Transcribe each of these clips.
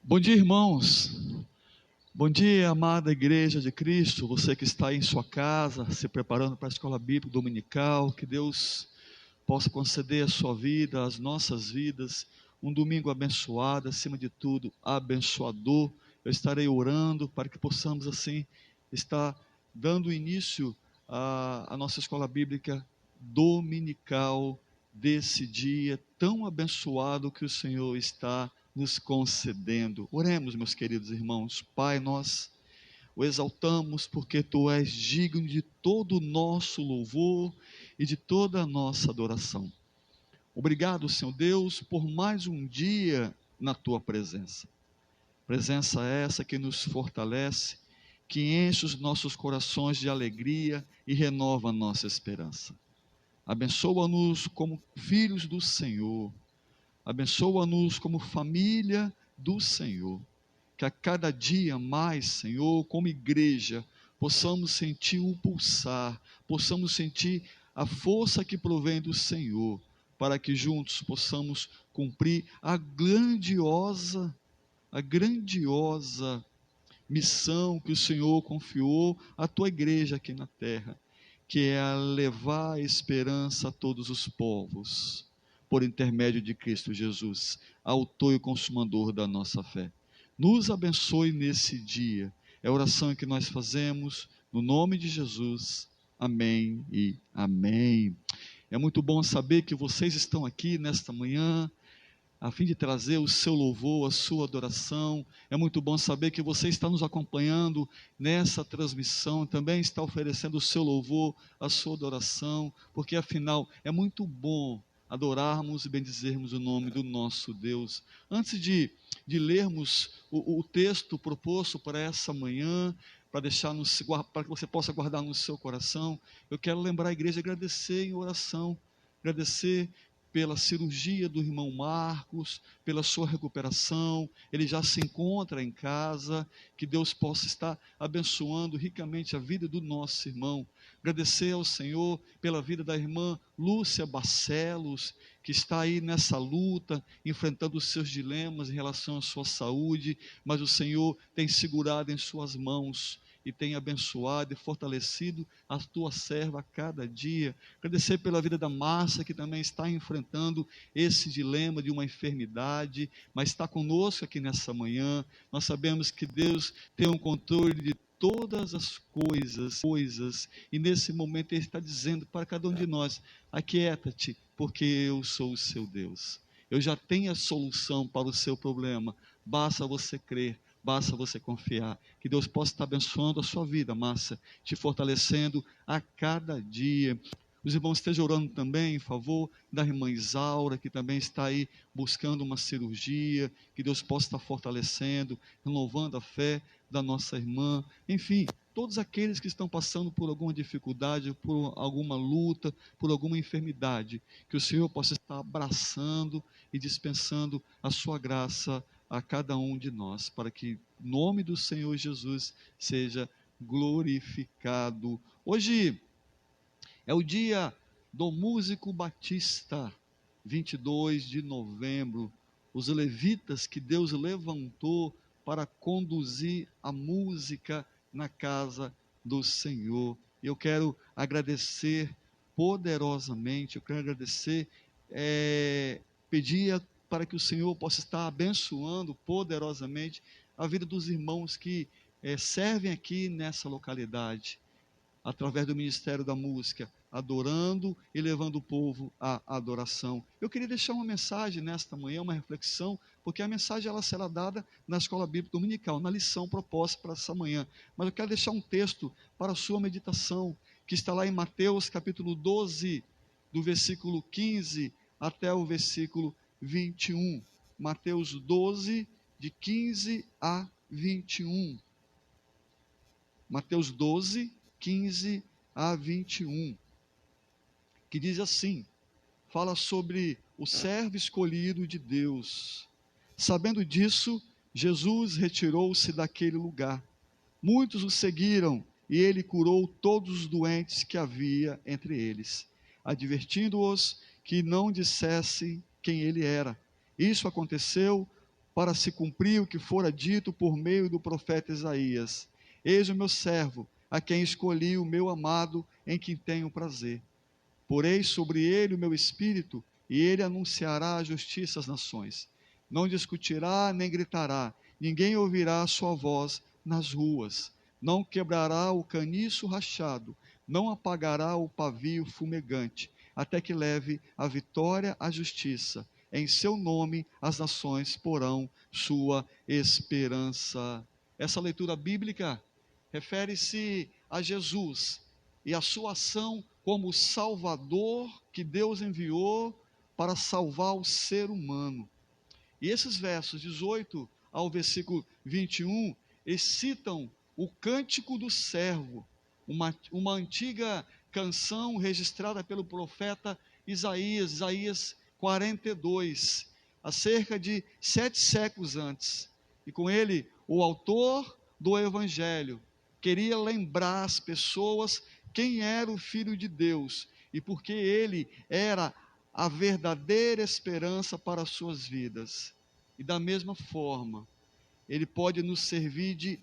Bom dia, irmãos. Bom dia, amada Igreja de Cristo. Você que está aí em sua casa, se preparando para a escola bíblica dominical. Que Deus possa conceder à sua vida, às nossas vidas, um domingo abençoado, acima de tudo, abençoador. Eu estarei orando para que possamos, assim, estar dando início à nossa escola bíblica dominical desse dia tão abençoado que o Senhor está nos concedendo. Oremos, meus queridos irmãos. Pai, nós o exaltamos porque Tu és digno de todo o nosso louvor e de toda a nossa adoração. Obrigado, Senhor Deus, por mais um dia na Tua presença. Presença essa que nos fortalece, que enche os nossos corações de alegria e renova a nossa esperança. Abençoa-nos como filhos do Senhor. Abençoa-nos como família do Senhor. Que a cada dia mais, Senhor, como igreja, possamos sentir o pulsar, possamos sentir a força que provém do Senhor, para que juntos possamos cumprir a grandiosa missão que o Senhor confiou à tua igreja aqui na terra, que é a levar a esperança a todos os povos, por intermédio de Cristo Jesus, autor e consumador da nossa fé. Nos abençoe nesse dia. É a oração que nós fazemos no nome de Jesus. Amém e amém. É muito bom saber que vocês estão aqui nesta manhã, a fim de trazer o seu louvor, a sua adoração. É muito bom saber que você está nos acompanhando nessa transmissão, também está oferecendo o seu louvor, a sua adoração, porque afinal é muito bom adorarmos e bendizermos o nome do nosso Deus. Antes de lermos o texto proposto para essa manhã, para que você possa guardar no seu coração, eu quero lembrar a igreja, agradecer em oração, agradecer pela cirurgia do irmão Marcos, pela sua recuperação. Ele já se encontra em casa. Que Deus possa estar abençoando ricamente a vida do nosso irmão. Agradecer ao Senhor pela vida da irmã Lúcia Barcelos, que está aí nessa luta, enfrentando os seus dilemas em relação à sua saúde, mas o Senhor tem segurado em suas mãos e tem abençoado e fortalecido a tua serva a cada dia. Agradecer pela vida da Márcia, que também está enfrentando esse dilema de uma enfermidade, mas está conosco aqui nessa manhã. Nós sabemos que Deus tem um controle de todas as coisas, e nesse momento Ele está dizendo para cada um de nós: aquieta-te, porque eu sou o seu Deus. Eu já tenho a solução para o seu problema, basta você crer, basta você confiar. Que Deus possa estar abençoando a sua vida, Márcia, te fortalecendo a cada dia. Os irmãos estejam orando também em favor da irmã Isaura, que também está aí buscando uma cirurgia. Que Deus possa estar fortalecendo, renovando a fé da nossa irmã. Enfim, todos aqueles que estão passando por alguma dificuldade, por alguma luta, por alguma enfermidade, que o Senhor possa estar abraçando e dispensando a sua graça a cada um de nós, para que o nome do Senhor Jesus seja glorificado. Hoje é o dia do músico batista, 22 de novembro, os levitas que Deus levantou para conduzir a música na casa do Senhor. Eu quero agradecer poderosamente, pedir para que o Senhor possa estar abençoando poderosamente a vida dos irmãos que servem aqui nessa localidade, através do Ministério da Música, adorando e levando o povo à adoração. Eu queria deixar uma mensagem nesta manhã, uma reflexão, porque a mensagem ela será dada na Escola Bíblica Dominical, na lição proposta para essa manhã. Mas eu quero deixar um texto para a sua meditação, que está lá em Mateus capítulo 12, do versículo 15 até o versículo 21. Mateus 12, de 15 a 21. Mateus 12, 15 a 21, que diz assim, fala sobre o servo escolhido de Deus. Sabendo disso, Jesus retirou-se daquele lugar. Muitos o seguiram, e ele curou todos os doentes que havia entre eles, advertindo-os que não dissessem quem ele era. Isso aconteceu para se cumprir o que fora dito por meio do profeta Isaías: eis o meu servo, a quem escolhi, o meu amado, em quem tenho prazer. Porei sobre ele o meu espírito, e ele anunciará a justiça às nações. Não discutirá nem gritará, ninguém ouvirá a sua voz nas ruas. Não quebrará o caniço rachado, não apagará o pavio fumegante, até que leve a vitória à justiça. Em seu nome as nações porão sua esperança. Essa leitura bíblica refere-se a Jesus e a sua ação como Salvador que Deus enviou para salvar o ser humano. E esses versos 18 ao versículo 21, eles citam o Cântico do Servo, uma antiga canção registrada pelo profeta Isaías 42, há cerca de 7 séculos antes. E com ele, o autor do Evangelho queria lembrar as pessoas quem era o Filho de Deus e porque ele era a verdadeira esperança para as suas vidas. E da mesma forma, ele pode nos servir de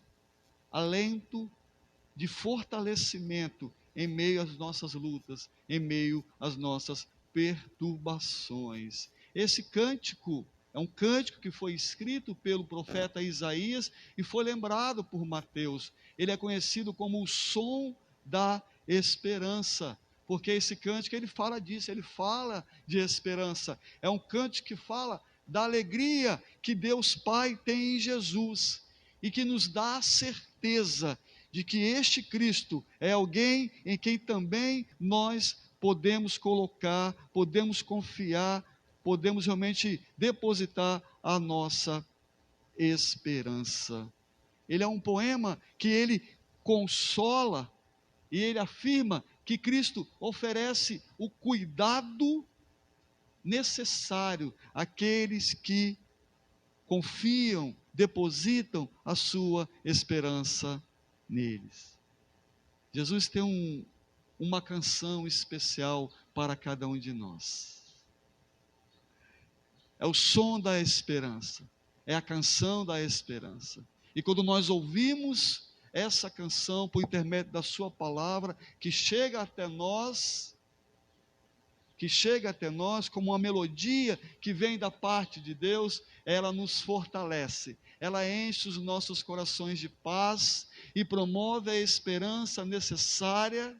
alento, de fortalecimento em meio às nossas lutas, em meio às nossas perturbações. Esse cântico é um cântico que foi escrito pelo profeta Isaías e foi lembrado por Mateus. Ele é conhecido como o som da esperança, porque esse cântico ele fala disso, ele fala de esperança. É um cântico que fala da alegria que Deus Pai tem em Jesus e que nos dá a certeza de que este Cristo é alguém em quem também nós podemos colocar, podemos confiar, podemos realmente depositar a nossa esperança. Ele é um poema que ele consola e ele afirma que Cristo oferece o cuidado necessário àqueles que confiam, depositam a sua esperança neles. Jesus tem uma canção especial para cada um de nós. É o som da esperança, é a canção da esperança. E quando nós ouvimos essa canção por intermédio da sua palavra, que chega até nós como uma melodia que vem da parte de Deus, ela nos fortalece, ela enche os nossos corações de paz e promove a esperança necessária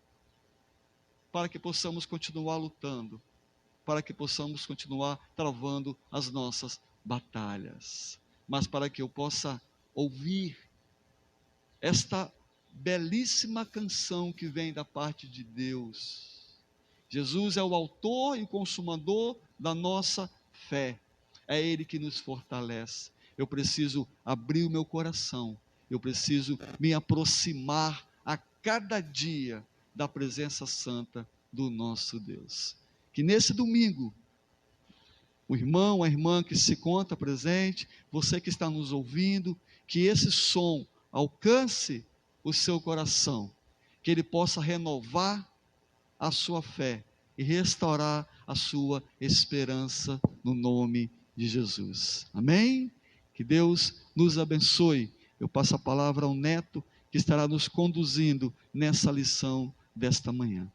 para que possamos continuar lutando, para que possamos continuar travando as nossas batalhas. Mas para que eu possa ouvir esta belíssima canção que vem da parte de Deus. Jesus é o autor e o consumador da nossa fé. É Ele que nos fortalece. Eu preciso abrir o meu coração. Eu preciso me aproximar a cada dia da presença santa do nosso Deus. Que nesse domingo, o irmão, a irmã que se conta presente, você que está nos ouvindo, que esse som alcance o seu coração, que ele possa renovar a sua fé e restaurar a sua esperança no nome de Jesus. Amém? Que Deus nos abençoe. Eu passo a palavra ao Neto, que estará nos conduzindo nessa lição desta manhã.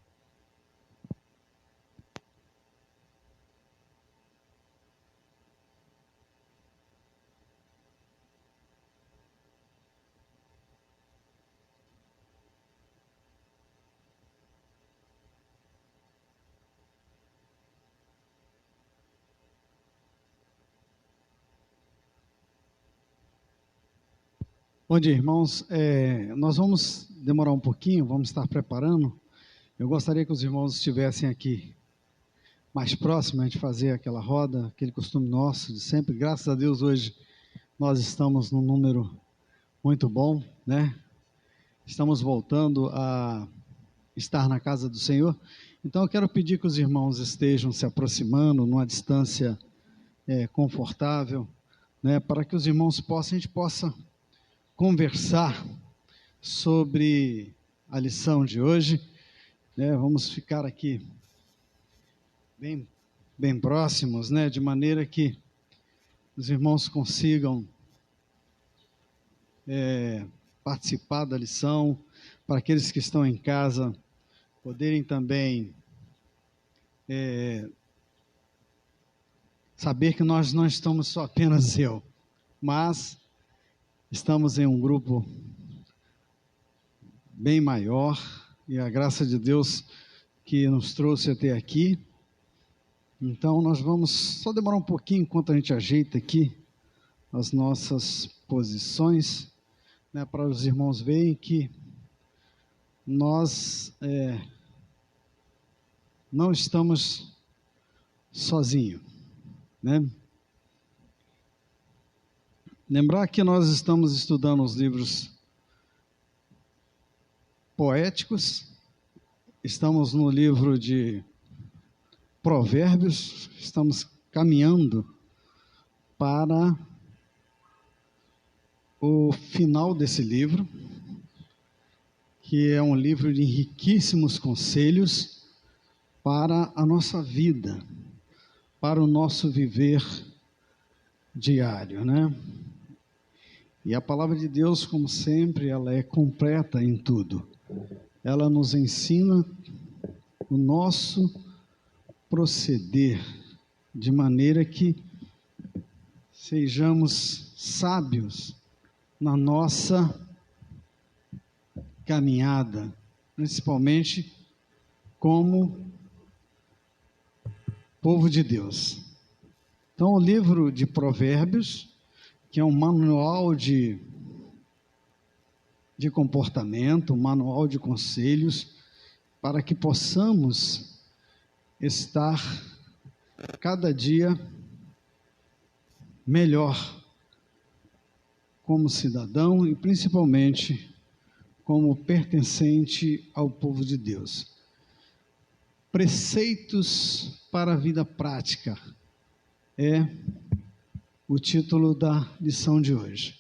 Bom dia, irmãos. Nós vamos demorar um pouquinho, vamos estar preparando. Eu gostaria que os irmãos estivessem aqui mais próximos, a gente fazer aquela roda, aquele costume nosso de sempre. Graças a Deus, hoje nós estamos num número muito bom, né? Estamos voltando a estar na casa do Senhor. Então, eu quero pedir que os irmãos estejam se aproximando numa distância confortável, né? Para que os irmãos a gente possa conversar sobre a lição de hoje, né? Vamos ficar aqui bem próximos, né? De maneira que os irmãos consigam participar da lição, para aqueles que estão em casa poderem também saber que nós não estamos só apenas eu, mas estamos em um grupo bem maior, e a graça de Deus que nos trouxe até aqui. Então nós vamos só demorar um pouquinho enquanto a gente ajeita aqui as nossas posições, né, para os irmãos verem que nós não estamos sozinhos, né? Lembrar que nós estamos estudando os livros poéticos, estamos no livro de Provérbios, estamos caminhando para o final desse livro, que é um livro de riquíssimos conselhos para a nossa vida, para o nosso viver diário, né? E a palavra de Deus, como sempre, ela é completa em tudo. Ela nos ensina o nosso proceder, de maneira que sejamos sábios na nossa caminhada, principalmente como povo de Deus. Então, o livro de Provérbios, que é um manual de comportamento, um manual de conselhos, para que possamos estar cada dia melhor como cidadão e principalmente como pertencente ao povo de Deus. Preceitos para a vida prática é o título da lição de hoje,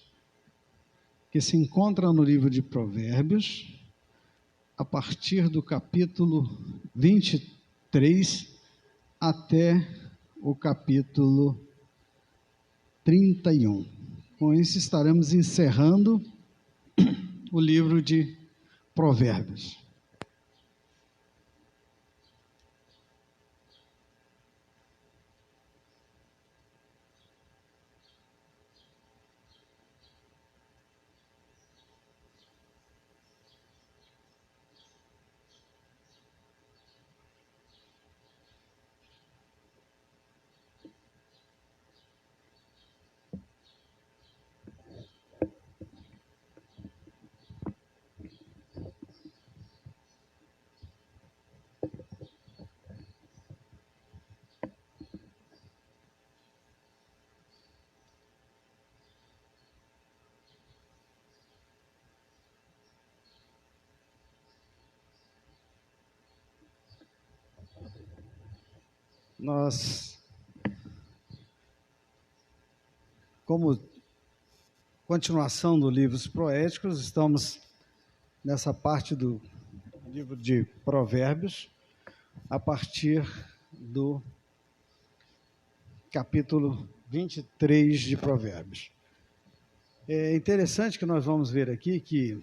que se encontra no livro de Provérbios, a partir do capítulo 23 até o capítulo 31. Com isso estaremos encerrando o livro de Provérbios. Nós, como continuação do livros poéticos, estamos nessa parte do livro de Provérbios, a partir do capítulo 23 de Provérbios. É interessante que nós vamos ver aqui que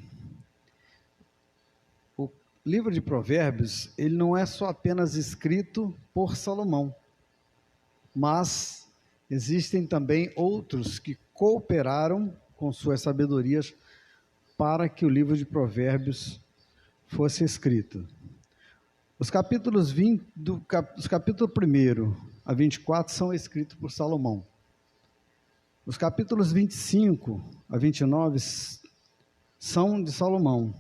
o livro de Provérbios, ele não é só apenas escrito por Salomão, mas existem também outros que cooperaram com suas sabedorias para que o livro de Provérbios fosse escrito. Os capítulos 1 a 24 são escritos por Salomão. Os capítulos 25 a 29 são de Salomão,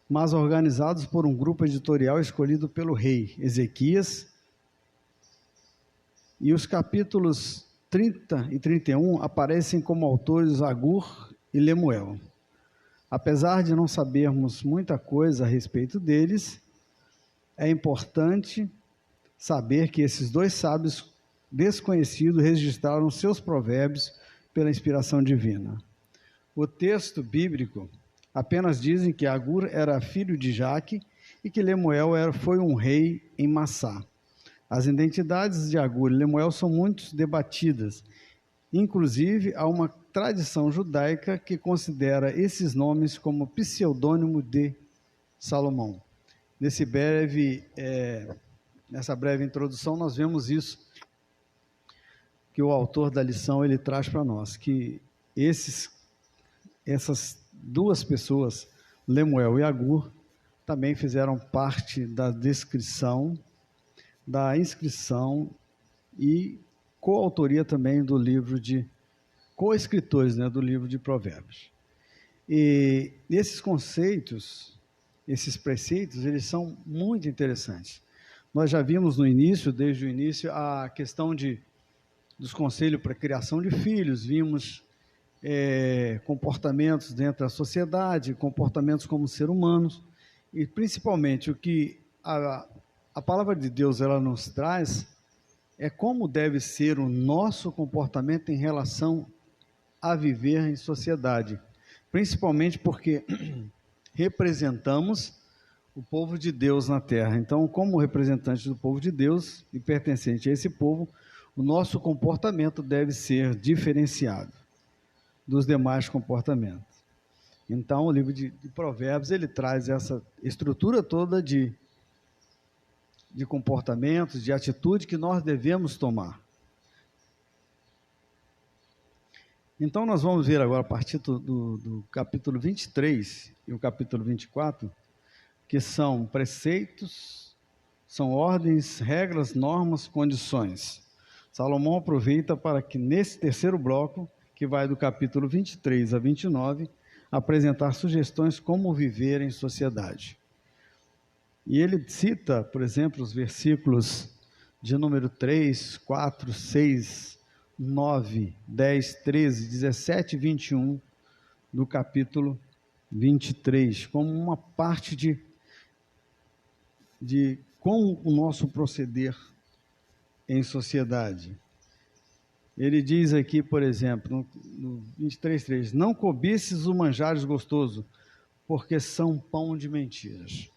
mas organizados por um grupo editorial escolhido pelo rei Ezequias. E os capítulos 30 e 31 aparecem como autores Agur e Lemuel. Apesar de não sabermos muita coisa a respeito deles, é importante saber que esses dois sábios desconhecidos registraram seus provérbios pela inspiração divina. O texto bíblico apenas dizem que Agur era filho de Jaque e que Lemuel foi um rei em Massá. As identidades de Agur e Lemuel são muito debatidas Inclusive, há uma tradição judaica que considera esses nomes como pseudônimo de Salomão. Nessa breve introdução, nós vemos isso, que o autor da lição ele traz para nós, que essas duas pessoas, Lemuel e Agur, também fizeram parte da descrição, da inscrição e coautoria também do livro coescritores, do livro de Provérbios. E esses conceitos, esses preceitos, eles são muito interessantes. Nós já vimos desde o início, a questão dos conselhos para a criação de filhos, vimos comportamentos dentro da sociedade, comportamentos como seres humanos, e principalmente o que a palavra de Deus ela nos traz é como deve ser o nosso comportamento em relação a viver em sociedade, principalmente porque representamos o povo de Deus na terra. Então, como representantes do povo de Deus e pertencente a esse povo, o nosso comportamento deve ser diferenciado dos demais comportamentos. Então, o livro de Provérbios, ele traz essa estrutura toda de comportamentos, de atitude que nós devemos tomar. Então, nós vamos ver agora, a partir do capítulo 23 e o capítulo 24, que são preceitos, são ordens, regras, normas, condições. Salomão aproveita para que nesse terceiro bloco, que vai do capítulo 23 a 29, apresentar sugestões como viver em sociedade. E ele cita, por exemplo, os versículos de número 3, 4, 6, 9, 10, 13, 17 e 21 do capítulo 23, como uma parte de como o nosso proceder em sociedade. Ele diz aqui, por exemplo, no 23:3, não cobices o manjares gostoso, porque são pão de mentiras.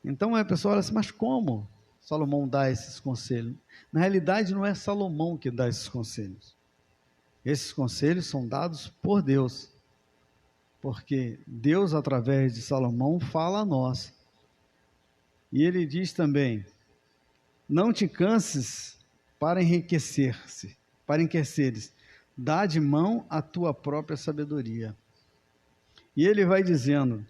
Então a pessoa olha assim, mas como Salomão dá esses conselhos? Na realidade não é Salomão que dá esses conselhos. Esses conselhos são dados por Deus, porque Deus através de Salomão fala a nós. E ele diz também, não te canses para enriqueceres, dá de mão a tua própria sabedoria. E ele vai dizendo,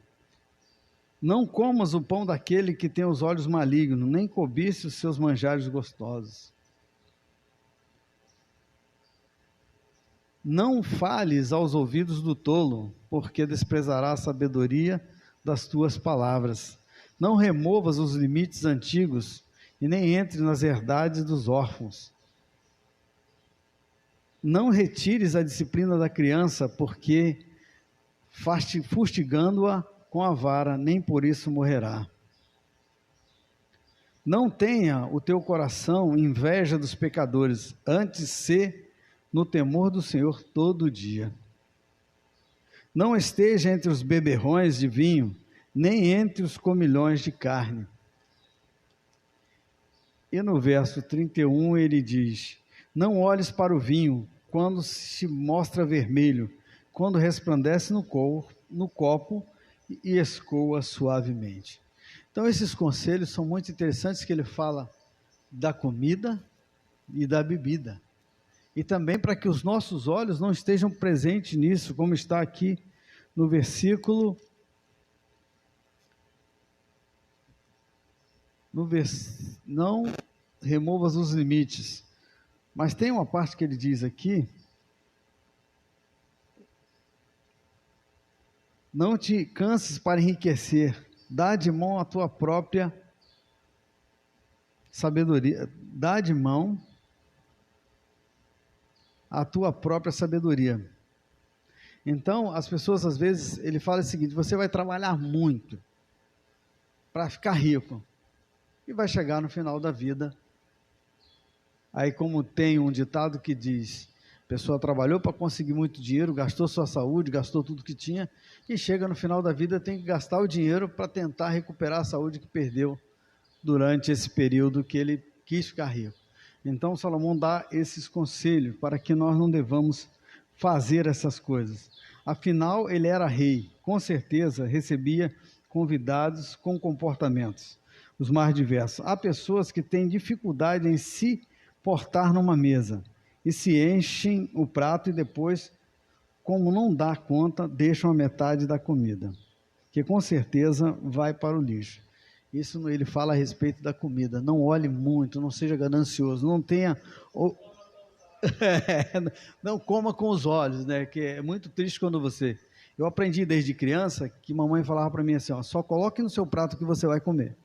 não comas o pão daquele que tem os olhos malignos, nem cobice os seus manjares gostosos. Não fales aos ouvidos do tolo, porque desprezará a sabedoria das tuas palavras. Não removas os limites antigos e nem entre nas herdades dos órfãos. Não retires a disciplina da criança, porque fustigando-a com a vara, nem por isso morrerá. Não tenha o teu coração inveja dos pecadores, antes se no temor do Senhor todo dia. Não esteja entre os beberrões de vinho, nem entre os comilhões de carne. E no verso 31 ele diz, não olhes para o vinho quando se mostra vermelho, quando resplandece no copo e escoa suavemente. Então esses conselhos são muito interessantes, que ele fala da comida e da bebida. E também para que os nossos olhos não estejam presentes nisso, como está aqui no versículo... não removas os limites. Mas tem uma parte que ele diz aqui, não te canses para enriquecer, dá de mão a tua própria sabedoria, dá de mão a tua própria sabedoria. Então, as pessoas às vezes, ele fala o seguinte, você vai trabalhar muito para ficar rico, e vai chegar no final da vida, aí como tem um ditado que diz, a pessoa trabalhou para conseguir muito dinheiro, gastou sua saúde, gastou tudo que tinha, e chega no final da vida, tem que gastar o dinheiro para tentar recuperar a saúde que perdeu durante esse período que ele quis ficar rico. Então, Salomão dá esses conselhos para que nós não devamos fazer essas coisas. Afinal, ele era rei, com certeza recebia convidados com comportamentos os mais diversos. Há pessoas que têm dificuldade em se portar numa mesa e se enchem o prato e depois, como não dá conta, deixam a metade da comida, que com certeza vai para o lixo. Isso ele fala a respeito da comida. Não olhe muito, não seja ganancioso, não tenha... não coma com os olhos, né? Que é muito triste quando você... Eu aprendi desde criança que mamãe falava para mim assim, ó, só coloque no seu prato que você vai comer.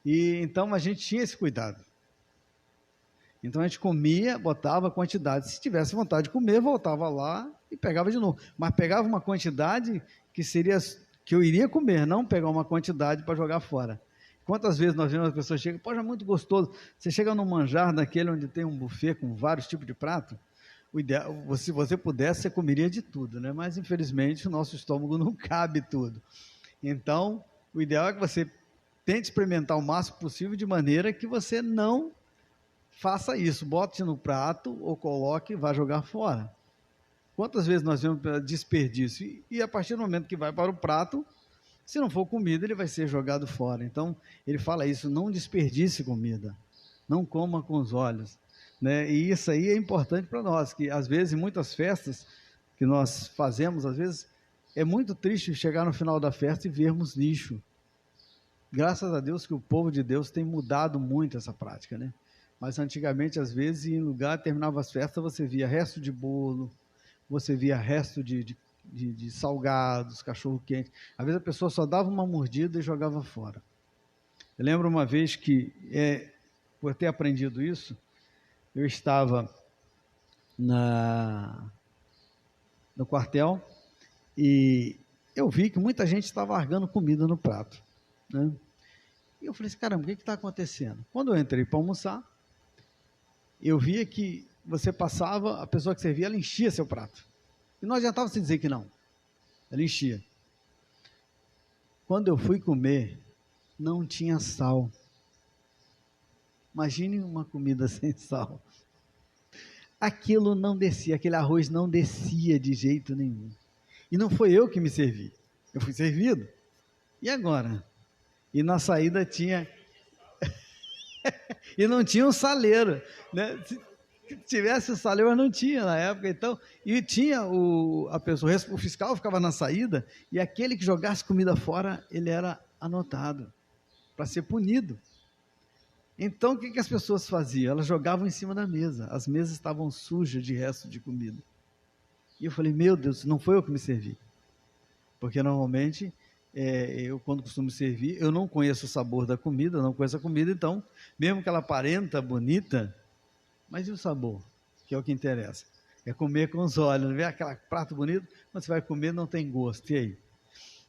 E então a gente tinha esse cuidado. Então a gente comia, botava a quantidade. Se tivesse vontade de comer, voltava lá e pegava de novo. Mas pegava uma quantidade que eu iria comer, não pegar uma quantidade para jogar fora. Quantas vezes nós vemos as pessoas chegam, poxa, é muito gostoso. Você chega num manjar daquele onde tem um buffet com vários tipos de prato, o ideal, se você pudesse, você comeria de tudo, né? Mas infelizmente o nosso estômago não cabe tudo. Então, o ideal é que você tente experimentar o máximo possível de maneira que você não faça isso, bote no prato ou coloque e vá jogar fora. Quantas vezes nós vemos desperdício? E a partir do momento que vai para o prato, se não for comida, ele vai ser jogado fora. Então, ele fala isso, não desperdice comida, não coma com os olhos, né? E isso aí é importante para nós, que às vezes, em muitas festas que nós fazemos, às vezes, é muito triste chegar no final da festa e vermos lixo. Graças a Deus que o povo de Deus tem mudado muito essa prática, né? Mas antigamente, às vezes, em lugar, terminava as festas, você via resto de bolo, você via resto de salgados, cachorro-quente. Às vezes a pessoa só dava uma mordida e jogava fora. Eu lembro uma vez que, por ter aprendido isso, eu estava no quartel e eu vi que muita gente estava largando comida no prato, né? E eu falei assim, caramba, o que está acontecendo? Quando eu entrei para almoçar, eu via que você passava, a pessoa que servia, ela enchia seu prato. E não adiantava se dizer que não. Ela enchia. Quando eu fui comer, não tinha sal. Imagine uma comida sem sal. Aquilo não descia, aquele arroz não descia de jeito nenhum. E não foi eu que me servi. Eu fui servido. E agora? E na saída tinha... e não tinha um saleiro, né? Se tivesse o saleiro, mas não tinha na época, então, e tinha o fiscal ficava na saída, e aquele que jogasse comida fora, ele era anotado, para ser punido. Então, o que as pessoas faziam? Elas jogavam em cima da mesa, as mesas estavam sujas de resto de comida. E eu falei, meu Deus, não foi eu que me servi. Porque normalmente, eu quando costumo servir, eu não conheço o sabor da comida, não conheço a comida, então, mesmo que ela aparenta bonita, mas e o sabor? Que é o que interessa. É comer com os olhos, não vê aquele prato bonito, quando você vai comer não tem gosto, e aí?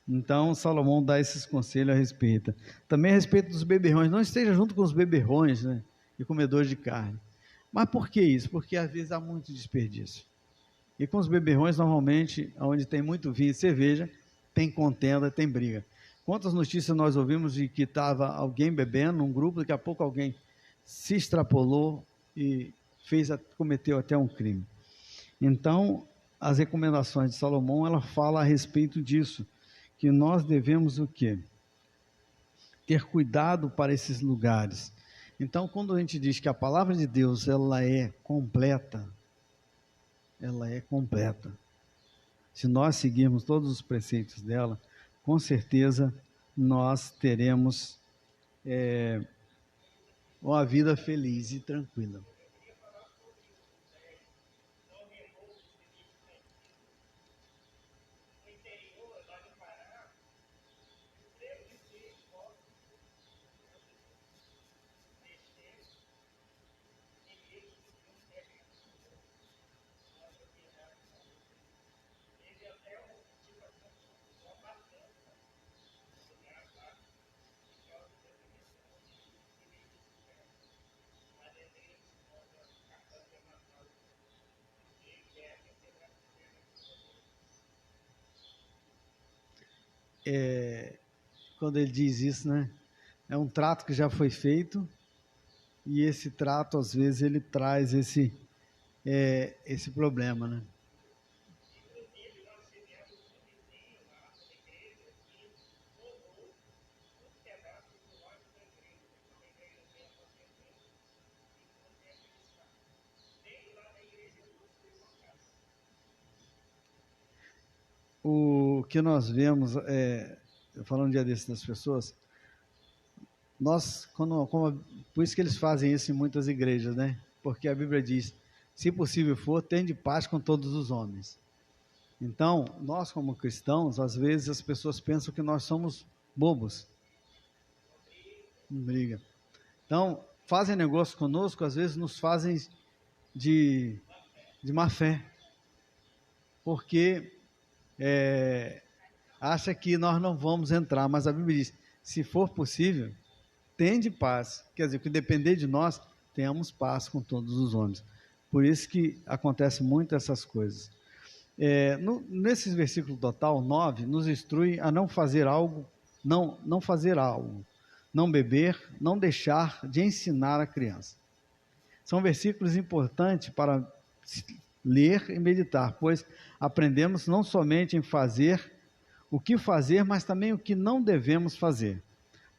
Então, Salomão dá esses conselhos a respeito. Também a respeito dos beberrões, não esteja junto com os beberrões, né, e comedores de carne. Mas por que isso? Porque às vezes há muito desperdício. E com os beberrões, normalmente, onde tem muito vinho e cerveja, tem contenda, tem briga. Quantas notícias nós ouvimos de que estava alguém bebendo num grupo, daqui a pouco alguém se extrapolou e cometeu até um crime. Então, as recomendações de Salomão, ela fala a respeito disso, que nós devemos o quê? Ter cuidado para esses lugares. Então, quando a gente diz que a palavra de Deus, ela é completa, se nós seguirmos todos os preceitos dela, com certeza nós teremos uma vida feliz e tranquila. Quando ele diz isso, né? É um trato que já foi feito E esse trato, às vezes, ele traz esse problema, né? O que nós vemos, falando um dia desses das pessoas, por isso que eles fazem isso em muitas igrejas, né? Porque a Bíblia diz, se possível for, tende paz com todos os homens. Então, nós como cristãos, às vezes as pessoas pensam que nós somos bobos. Não briga. Então, fazem negócio conosco, às vezes nos fazem de má fé. Porque acha que nós não vamos entrar, mas a Bíblia diz, se for possível, tende paz. Quer dizer, que depender de nós, tenhamos paz com todos os homens. Por isso que acontece muito essas coisas. Nesses versículos total, 9, nos instrui a não fazer algo, não beber, não deixar de ensinar a criança. São versículos importantes para ler e meditar, pois aprendemos não somente em fazer o que fazer, mas também o que não devemos fazer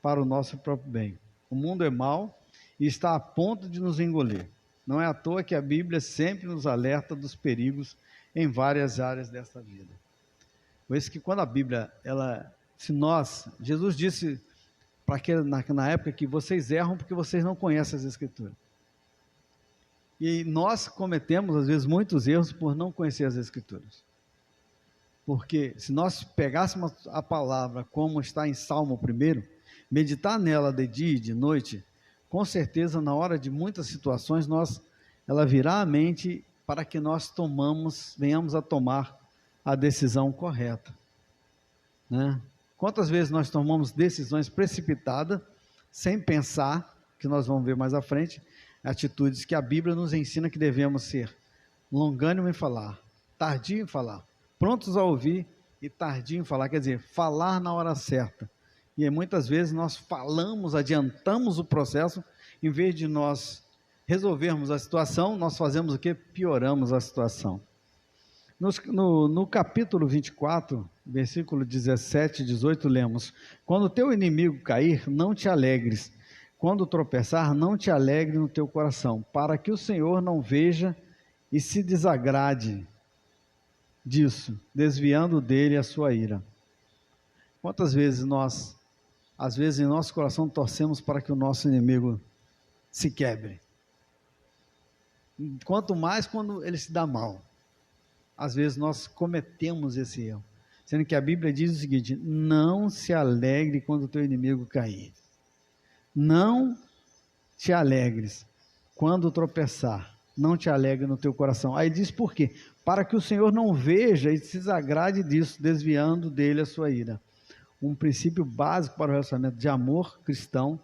para o nosso próprio bem. O mundo é mau e está a ponto de nos engolir. Não é à toa que a Bíblia sempre nos alerta dos perigos em várias áreas desta vida. Por isso que quando a Bíblia, Jesus disse na época que vocês erram porque vocês não conhecem as Escrituras. E nós cometemos, às vezes, muitos erros por não conhecer as Escrituras. Porque se nós pegássemos a palavra como está em Salmo 1, meditar nela de dia e de noite, com certeza, na hora de muitas situações, ela virá à mente para que nós venhamos a tomar a decisão correta. Né? Quantas vezes nós tomamos decisões precipitadas, sem pensar, que nós vamos ver mais à frente, atitudes que a Bíblia nos ensina que devemos ser longânimo em falar, tardio em falar, prontos a ouvir e tardio em falar, quer dizer, falar na hora certa. E muitas vezes nós falamos, adiantamos o processo, em vez de nós resolvermos a situação, nós fazemos o quê? Pioramos a situação. No capítulo 24, versículo 17 e 18, lemos: quando teu inimigo cair, não te alegres, quando tropeçar, não te alegre no teu coração, para que o Senhor não veja e se desagrade disso, desviando dele a sua ira. Quantas vezes às vezes em nosso coração torcemos para que o nosso inimigo se quebre? Quanto mais quando ele se dá mal. Às vezes nós cometemos esse erro, sendo que a Bíblia diz o seguinte: não se alegre quando o teu inimigo cair. Não te alegres quando tropeçar, não te alegre no teu coração. Aí diz por quê? Para que o Senhor não veja e se desagrade disso, desviando dele a sua ira. Um princípio básico para o relacionamento de amor cristão,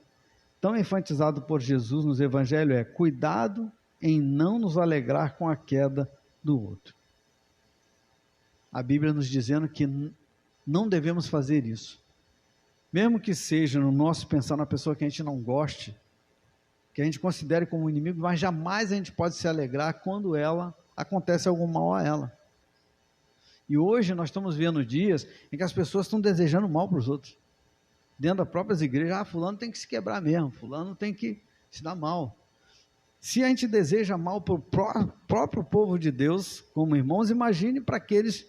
tão enfatizado por Jesus nos evangelhos, é cuidado em não nos alegrar com a queda do outro. A Bíblia nos dizendo que não devemos fazer isso. Mesmo que seja no nosso pensar na pessoa que a gente não goste, que a gente considere como inimigo, mas jamais a gente pode se alegrar quando acontece algum mal a ela. E hoje nós estamos vendo dias em que as pessoas estão desejando mal para os outros. Dentro das próprias igrejas, fulano tem que se quebrar mesmo, fulano tem que se dar mal. Se a gente deseja mal para o próprio povo de Deus, como irmãos, imagine para aqueles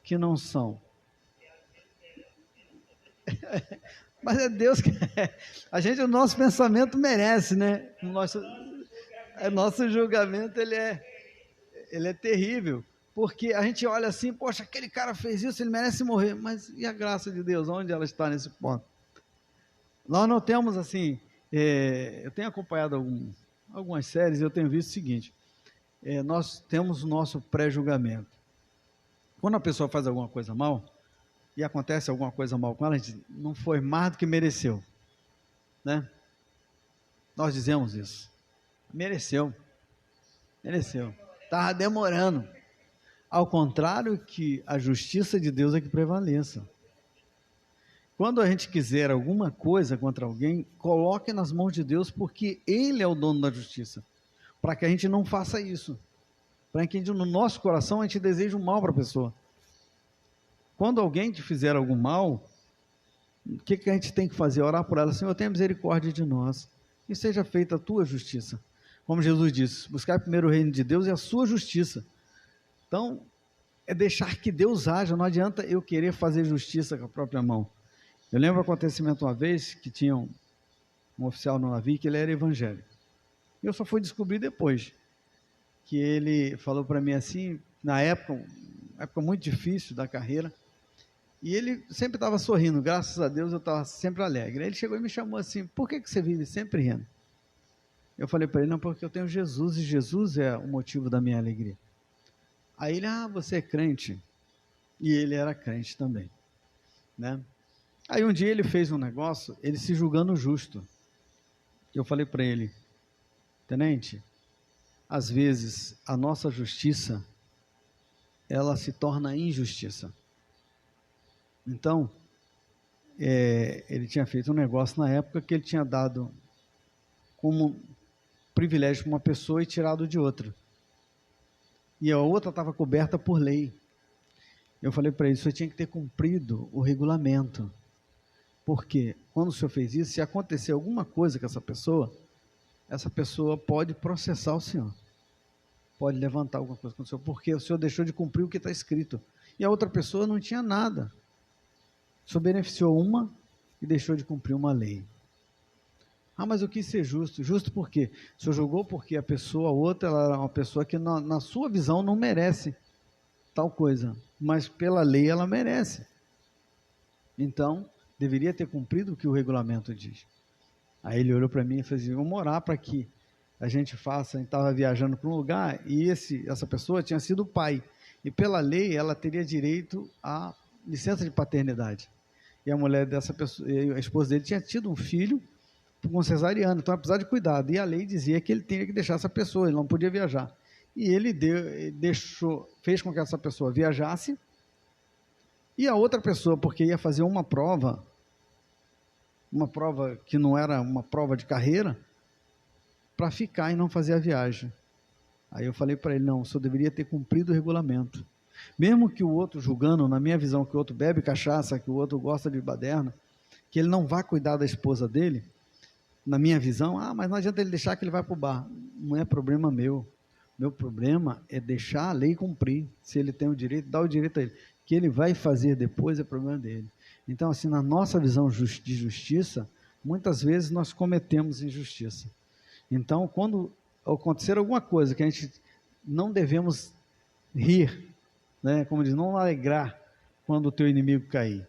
que não são. Mas é Deus que o nosso pensamento merece, né? Nosso julgamento ele é terrível, porque a gente olha assim, poxa, aquele cara fez isso, ele merece morrer, mas e a graça de Deus, onde ela está nesse ponto? Nós não temos assim, eu tenho acompanhado algumas séries, eu tenho visto o seguinte, nós temos o nosso pré-julgamento. Quando a pessoa faz alguma coisa mal, e acontece alguma coisa mal com ela, a gente não foi mais do que mereceu, né? Nós dizemos isso, mereceu, estava demorando, ao contrário que a justiça de Deus é que prevaleça. quando a gente quiser alguma coisa contra alguém, coloque nas mãos de Deus, porque Ele é o dono da justiça, para que a gente não faça isso, para que no nosso coração a gente deseje o mal para a pessoa. Quando alguém te fizer algum mal, o que a gente tem que fazer? Orar por ela, Senhor, tenha misericórdia de nós, e seja feita a tua justiça. Como Jesus disse, buscar primeiro o reino de Deus e a sua justiça. Então, é deixar que Deus haja, não adianta eu querer fazer justiça com a própria mão. Eu lembro um acontecimento uma vez, que tinha um oficial no navio, que ele era evangélico. Eu só fui descobrir depois, que ele falou para mim assim, na época muito difícil da carreira, e ele sempre estava sorrindo, graças a Deus eu estava sempre alegre. Aí ele chegou e me chamou assim, por que você vive sempre rindo? Eu falei para ele, não, porque eu tenho Jesus, e Jesus é o motivo da minha alegria. Aí ele, você é crente? E ele era crente também, né? Aí um dia ele fez um negócio, ele se julgando justo. Eu falei para ele, tenente, às vezes a nossa justiça, ela se torna injustiça. Então, ele tinha feito um negócio na época que ele tinha dado como privilégio para uma pessoa e tirado de outra. E a outra estava coberta por lei. Eu falei para ele, você tinha que ter cumprido o regulamento. Porque quando o senhor fez isso, se acontecer alguma coisa com essa pessoa pode processar o senhor. Pode levantar alguma coisa com o senhor, porque o senhor deixou de cumprir o que está escrito. E a outra pessoa não tinha nada. O senhor beneficiou uma e deixou de cumprir uma lei. Mas eu quis ser justo. Justo por quê? O senhor julgou porque a outra, ela era uma pessoa que na sua visão não merece tal coisa, mas pela lei ela merece. Então, deveria ter cumprido o que o regulamento diz. Aí ele olhou para mim e fez assim, vamos orar para que a gente faça. A gente estava viajando para um lugar e essa pessoa tinha sido pai. E pela lei ela teria direito à licença de paternidade. E a mulher dessa pessoa, a esposa dele tinha tido um filho com cesariana, então precisava de cuidado. E a lei dizia que ele tinha que deixar essa pessoa, ele não podia viajar. E ele fez com que essa pessoa viajasse, e a outra pessoa, porque ia fazer uma prova que não era uma prova de carreira, para ficar e não fazer a viagem. Aí eu falei para ele, não, o senhor deveria ter cumprido o regulamento. Mesmo que o outro julgando, na minha visão, que o outro bebe cachaça, que o outro gosta de baderna, que ele não vá cuidar da esposa dele, na minha visão, mas não adianta ele deixar que ele vai para o bar. Não é problema meu. Meu problema é deixar a lei cumprir. Se ele tem o direito, dá o direito a ele. O que ele vai fazer depois é problema dele. Então, assim, na nossa visão de justiça, muitas vezes nós cometemos injustiça. Então, quando acontecer alguma coisa que a gente não devemos rir, né, como diz, não alegrar quando o teu inimigo cair.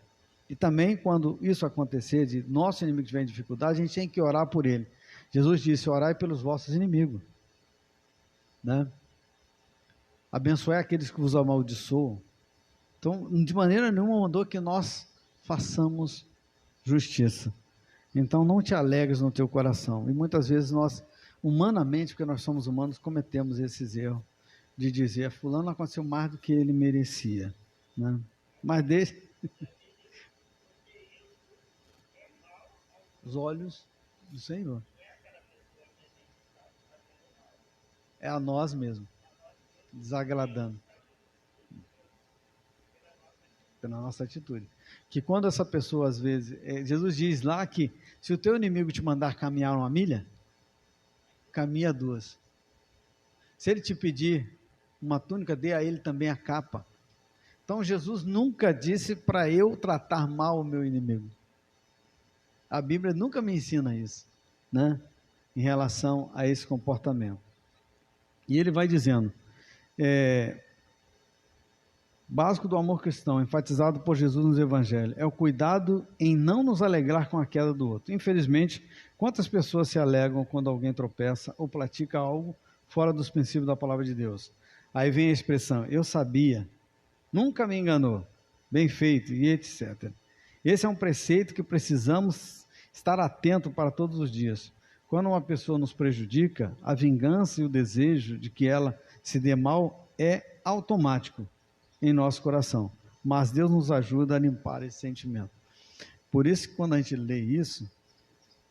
E também quando isso acontecer, de nosso inimigo tiver em dificuldade, a gente tem que orar por ele. Jesus disse, orai pelos vossos inimigos. Né? Abençoai aqueles que vos amaldiçoam. Então, de maneira nenhuma mandou que nós façamos justiça. Então, não te alegres no teu coração. E muitas vezes nós, humanamente, porque nós somos humanos, cometemos esses erros de dizer, fulano aconteceu mais do que ele merecia. Né? Mas deixe os olhos do Senhor. É a nós mesmo, desagradando. Pela nossa atitude. Que quando essa pessoa, às vezes, Jesus diz lá que se o teu inimigo te mandar caminhar 1 milha, caminha 2. Se ele te pedir uma túnica, dê a ele também a capa. Então Jesus nunca disse para eu tratar mal o meu inimigo. A Bíblia nunca me ensina isso, né? Em relação a esse comportamento. E ele vai dizendo, básico do amor cristão, enfatizado por Jesus nos evangelhos, é o cuidado em não nos alegrar com a queda do outro. Infelizmente, quantas pessoas se alegram quando alguém tropeça ou pratica algo fora dos princípios da palavra de Deus? Aí vem a expressão, eu sabia, nunca me enganou, bem feito, e etc. Esse é um preceito que precisamos estar atento para todos os dias. Quando uma pessoa nos prejudica, a vingança e o desejo de que ela se dê mal é automático em nosso coração, mas Deus nos ajuda a limpar esse sentimento. Por isso que quando a gente lê isso,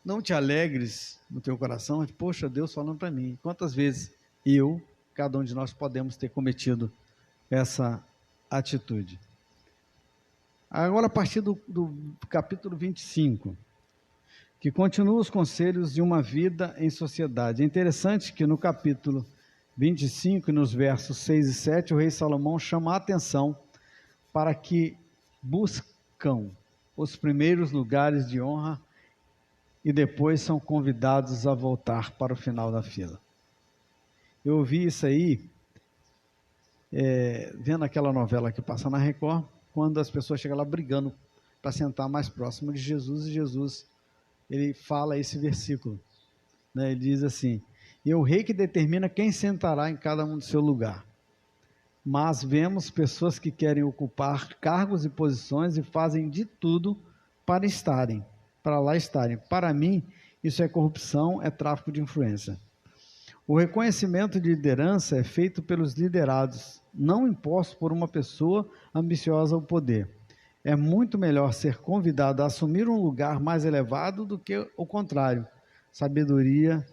não te alegres no teu coração, poxa, Deus falando para mim. Quantas vezes cada um de nós podemos ter cometido essa atitude? Agora, a partir do capítulo 25, que continua os conselhos de uma vida em sociedade. É interessante que no capítulo 25, e nos versos 6 e 7, o rei Salomão chama a atenção para que buscam os primeiros lugares de honra e depois são convidados a voltar para o final da fila. Eu ouvi isso aí, vendo aquela novela que passa na Record, quando as pessoas chegam lá brigando para sentar mais próximo de Jesus, e Jesus, ele fala esse versículo, né? Ele diz assim: é o rei que determina quem sentará em cada um do seu lugar. Mas vemos pessoas que querem ocupar cargos e posições e fazem de tudo para lá estarem. Para mim, isso é corrupção, é tráfico de influência. O reconhecimento de liderança é feito pelos liderados, não imposto por uma pessoa ambiciosa ao poder. É muito melhor ser convidado a assumir um lugar mais elevado do que o contrário. Sabedoria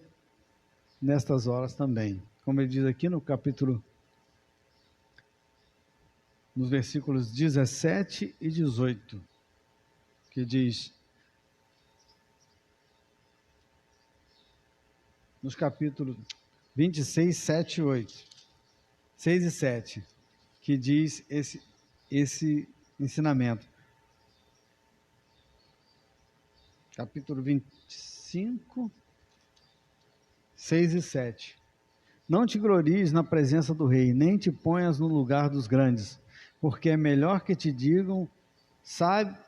nestas horas também. Como ele diz aqui no capítulo, nos versículos 17 e 18, que diz, nos capítulos 26, 7 e 8, 6 e 7, que diz esse ensinamento. Capítulo 25, 6 e 7. Não te glories na presença do rei, nem te ponhas no lugar dos grandes, porque é melhor que te digam,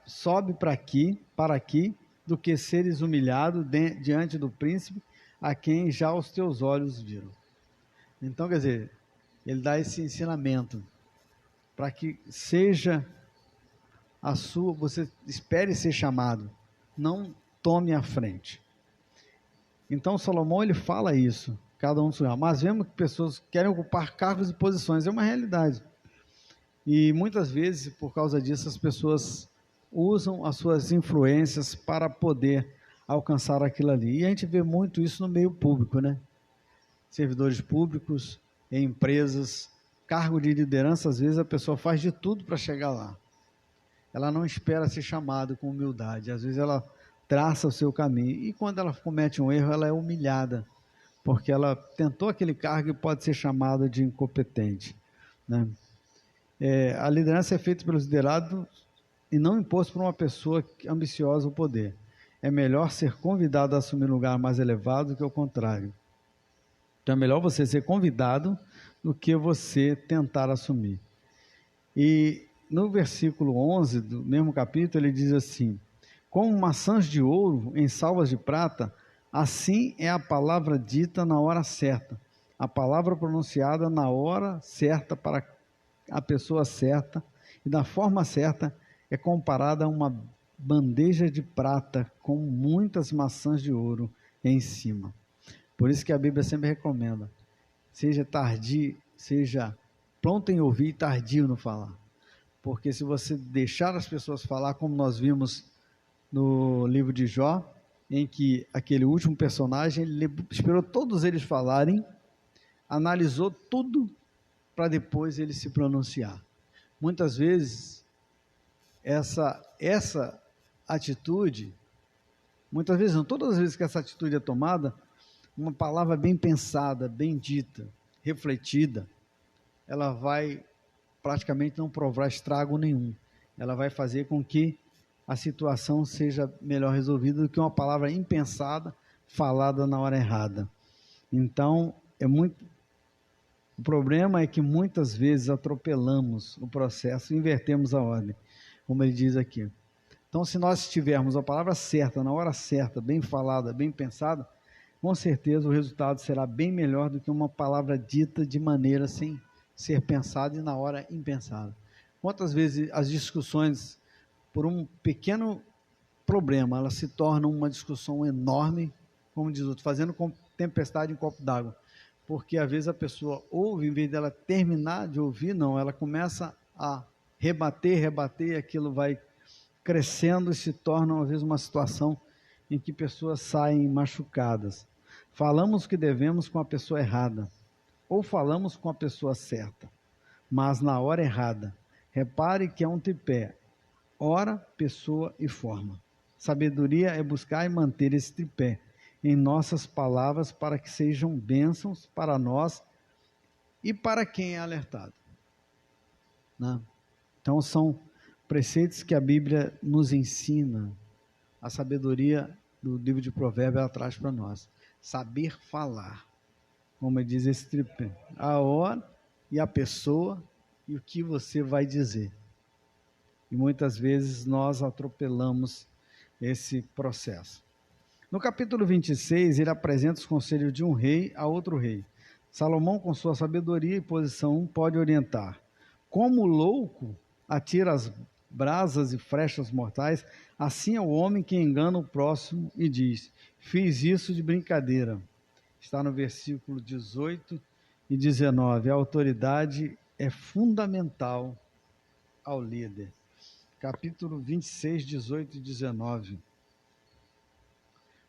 sobe para aqui, do que seres humilhado diante do príncipe, a quem já os teus olhos viram. Então, quer dizer, ele dá esse ensinamento, para que seja você espere ser chamado, não tome a frente. Então, Salomão, ele fala isso, cada um do seu lugar. Mas vemos que pessoas querem ocupar cargos e posições, é uma realidade. E muitas vezes, por causa disso, as pessoas usam as suas influências para poder alcançar aquilo ali. E a gente vê muito isso no meio público, né? Servidores públicos, em empresas, cargo de liderança, às vezes a pessoa faz de tudo para chegar lá. Ela não espera ser chamada com humildade, às vezes ela traça o seu caminho, e quando ela comete um erro, ela é humilhada, porque ela tentou aquele cargo e pode ser chamada de incompetente, né? A liderança é feita pelos liderados e não imposto por uma pessoa ambiciosa ao poder. É melhor ser convidado a assumir um lugar mais elevado do que o contrário. Então é melhor você ser convidado do que você tentar assumir. E no versículo 11 do mesmo capítulo, ele diz assim: como maçãs de ouro em salvas de prata, assim é a palavra dita na hora certa, a palavra pronunciada na hora certa para a pessoa certa e da forma certa é comparada a uma bandeja de prata com muitas maçãs de ouro em cima. Por isso que a Bíblia sempre recomenda: seja tardio, seja pronto em ouvir e tardio no falar. Porque se você deixar as pessoas falar, como nós vimos no livro de Jó, em que aquele último personagem, ele esperou todos eles falarem, analisou tudo para depois ele se pronunciar. Muitas vezes, essa atitude, muitas vezes não, todas as vezes que essa atitude é tomada, uma palavra bem pensada, bem dita, refletida, ela vai praticamente não provar estrago nenhum. Ela vai fazer com que a situação seja melhor resolvida do que uma palavra impensada, falada na hora errada. Então, o problema é que muitas vezes atropelamos o processo e invertemos a ordem, como ele diz aqui. Então, se nós tivermos a palavra certa, na hora certa, bem falada, bem pensada, com certeza o resultado será bem melhor do que uma palavra dita de maneira sem ser pensada e na hora impensada. Quantas vezes as discussões, por um pequeno problema, elas se tornam uma discussão enorme, como diz o outro, fazendo tempestade em copo d'água. Porque às vezes a pessoa ouve, em vez dela terminar de ouvir, não, ela começa a rebater, e aquilo vai crescendo e se torna, às vezes, uma situação em que pessoas saem machucadas. Falamos o que devemos com a pessoa errada, ou falamos com a pessoa certa, mas na hora errada. Repare que é um tripé: hora, pessoa e forma. Sabedoria é buscar e manter esse tripé em nossas palavras para que sejam bênçãos para nós e para quem é alertado. Né? Então são preceitos que a Bíblia nos ensina. A sabedoria do livro de Provérbios ela traz para nós. Saber falar, como diz esse tripé: a hora e a pessoa e o que você vai dizer. E muitas vezes nós atropelamos esse processo. No capítulo 26, ele apresenta os conselhos de um rei a outro rei. Salomão, com sua sabedoria e posição, pode orientar. Como o louco atira as brasas e flechas mortais, assim é o homem que engana o próximo e diz: fiz isso de brincadeira. Está no versículo 18 e 19. A autoridade é fundamental ao líder. Capítulo 26, 18 e 19.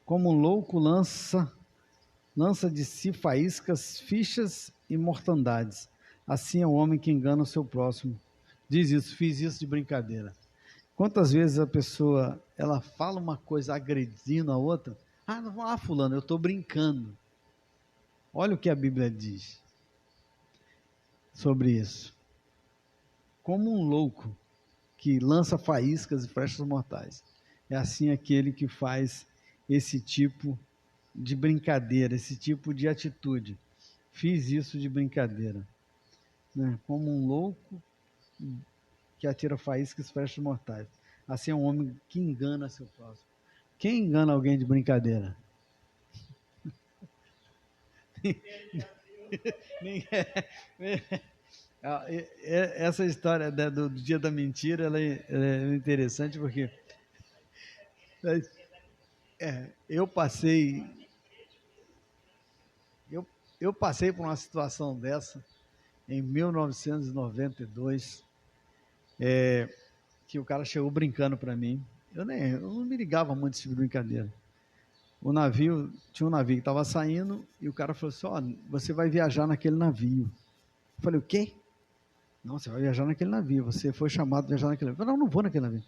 Como um louco lança de si faíscas, fichas e mortandades. Assim é o homem que engana o seu próximo. Diz isso, fiz isso de brincadeira. Quantas vezes a pessoa, ela fala uma coisa agredindo a outra? Fulano, eu estou brincando. Olha o que a Bíblia diz sobre isso. Como um louco que lança faíscas e flechas mortais. É assim aquele que faz esse tipo de brincadeira, esse tipo de atitude. Fiz isso de brincadeira. Né? Como um louco que atira faíscas e flechas mortais. Assim é um homem que engana seu próximo. Quem engana alguém de brincadeira? Essa história do dia da mentira, ela é interessante porque eu passei por uma situação dessa em 1992, que o cara chegou brincando para mim. Eu não me ligava muito esse tipo de brincadeira. Tinha um navio que estava saindo e o cara falou assim: você vai viajar naquele navio. Eu falei: o quê? Não, você vai viajar naquele navio, você foi chamado a viajar naquele navio. Eu falei: não vou naquele navio.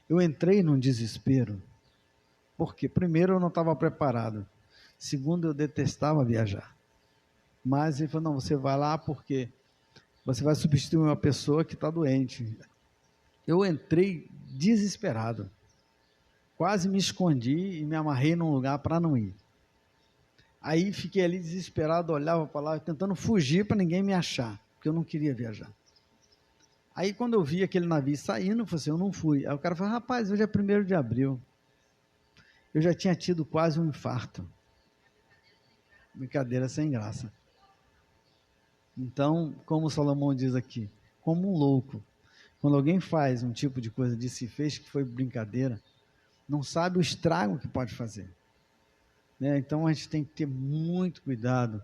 Eu entrei num desespero, porque primeiro eu não estava preparado, segundo eu detestava viajar. Mas ele falou: não, você vai lá porque você vai substituir uma pessoa que está doente. Eu entrei desesperado, quase me escondi e me amarrei num lugar para não ir. Aí fiquei ali desesperado, olhava para lá, tentando fugir para ninguém me achar, porque eu não queria viajar. Aí quando eu vi aquele navio saindo, eu falei assim: eu não fui. Aí o cara falou: rapaz, hoje é 1º de abril. Eu já tinha tido quase um infarto. Brincadeira sem graça. Então, como Salomão diz aqui, como um louco. Quando alguém faz um tipo de coisa de se fez que foi brincadeira, não sabe o estrago que pode fazer. Né? Então a gente tem que ter muito cuidado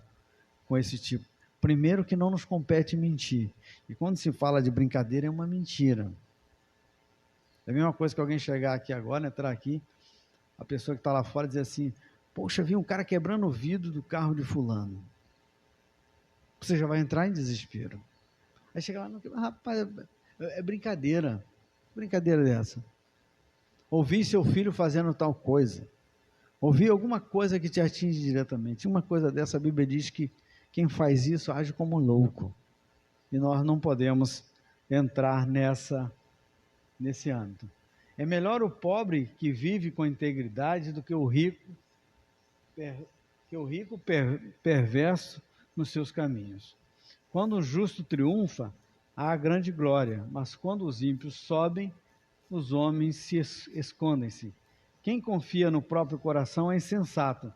com esse tipo. Primeiro que não nos compete mentir. E quando se fala de brincadeira, é uma mentira. É a mesma coisa que alguém chegar aqui agora, entrar aqui, a pessoa que está lá fora dizer assim: poxa, vi um cara quebrando o vidro do carro de fulano. Você já vai entrar em desespero. Aí chega lá: rapaz, é brincadeira. Brincadeira dessa. Ouvi seu filho fazendo tal coisa. Ouvi alguma coisa que te atinge diretamente. Uma coisa dessa, a Bíblia diz que quem faz isso age como louco. E nós não podemos entrar nesse âmbito. É melhor o pobre que vive com integridade do que o rico perverso nos seus caminhos. Quando o justo triunfa, há grande glória, mas quando os ímpios sobem, os homens se escondem-se. Quem confia no próprio coração é insensato.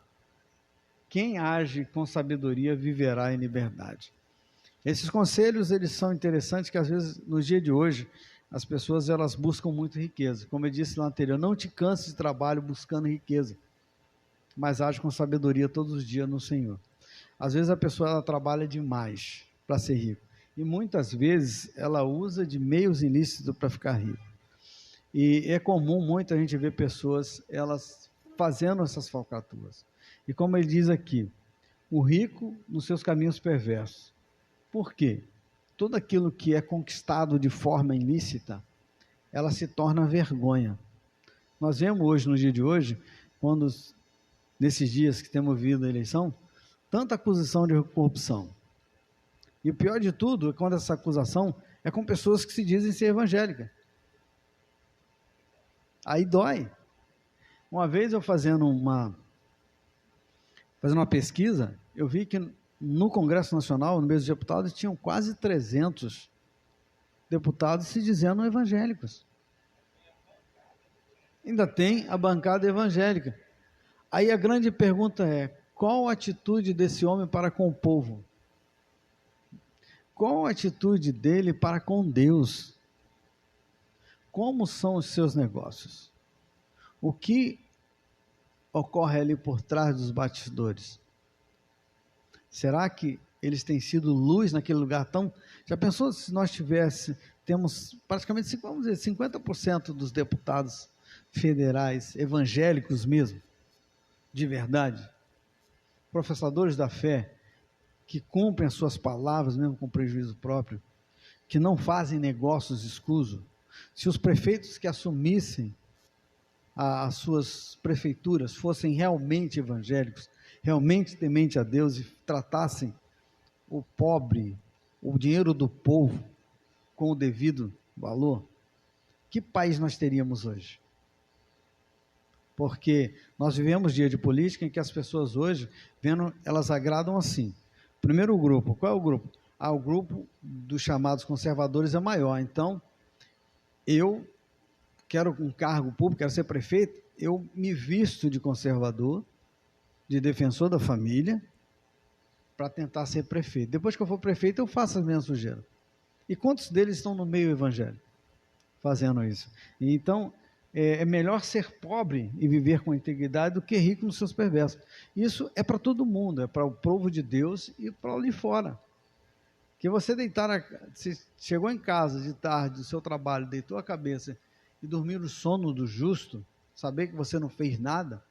Quem age com sabedoria viverá em liberdade. Esses conselhos, eles são interessantes, que às vezes, no dia de hoje, as pessoas elas buscam muito riqueza. Como eu disse lá anterior, não te canses de trabalho buscando riqueza, mas age com sabedoria todos os dias no Senhor. Às vezes a pessoa ela trabalha demais para ser rico, e muitas vezes ela usa de meios ilícitos para ficar rico. E é comum muito a gente ver pessoas, elas fazendo essas falcatruas. E como ele diz aqui, o rico nos seus caminhos perversos. Por quê? Tudo aquilo que é conquistado de forma ilícita, ela se torna vergonha. Nós vemos hoje, no dia de hoje, quando, nesses dias que temos vivido a eleição, tanta acusação de corrupção. E o pior de tudo é quando essa acusação é com pessoas que se dizem ser evangélicas. Aí dói. Uma vez eu fazendo uma pesquisa, eu vi que no Congresso Nacional, no mês de deputados, tinham quase 300 deputados se dizendo evangélicos. Ainda tem a bancada evangélica. Aí a grande pergunta é, qual a atitude desse homem para com o povo? Qual a atitude dele para com Deus? Como são os seus negócios? O que ocorre ali por trás dos bastidores? Será que eles têm sido luz naquele lugar tão... Já pensou se nós temos praticamente, vamos dizer, 50% dos deputados federais evangélicos mesmo, de verdade, professadores da fé, que cumprem as suas palavras mesmo com prejuízo próprio, que não fazem negócios escusos? Se os prefeitos que assumissem as suas prefeituras fossem realmente evangélicos, realmente temente a Deus e tratassem o pobre, o dinheiro do povo com o devido valor, que país nós teríamos hoje? Porque nós vivemos dia de política em que as pessoas hoje, elas agradam assim. Primeiro grupo, qual é o grupo? O grupo dos chamados conservadores é maior. Então, eu quero um cargo público, quero ser prefeito, eu me visto de conservador, de defensor da família, para tentar ser prefeito. Depois que eu for prefeito, eu faço as minhas sujeiras. E quantos deles estão no meio evangélico fazendo isso? Então, é melhor ser pobre e viver com integridade do que rico nos seus perversos. Isso é para todo mundo, é para o povo de Deus e para ali fora. Que você se chegou em casa de tarde do seu trabalho, deitou a cabeça e dormir o sono do justo, saber que você não fez nada,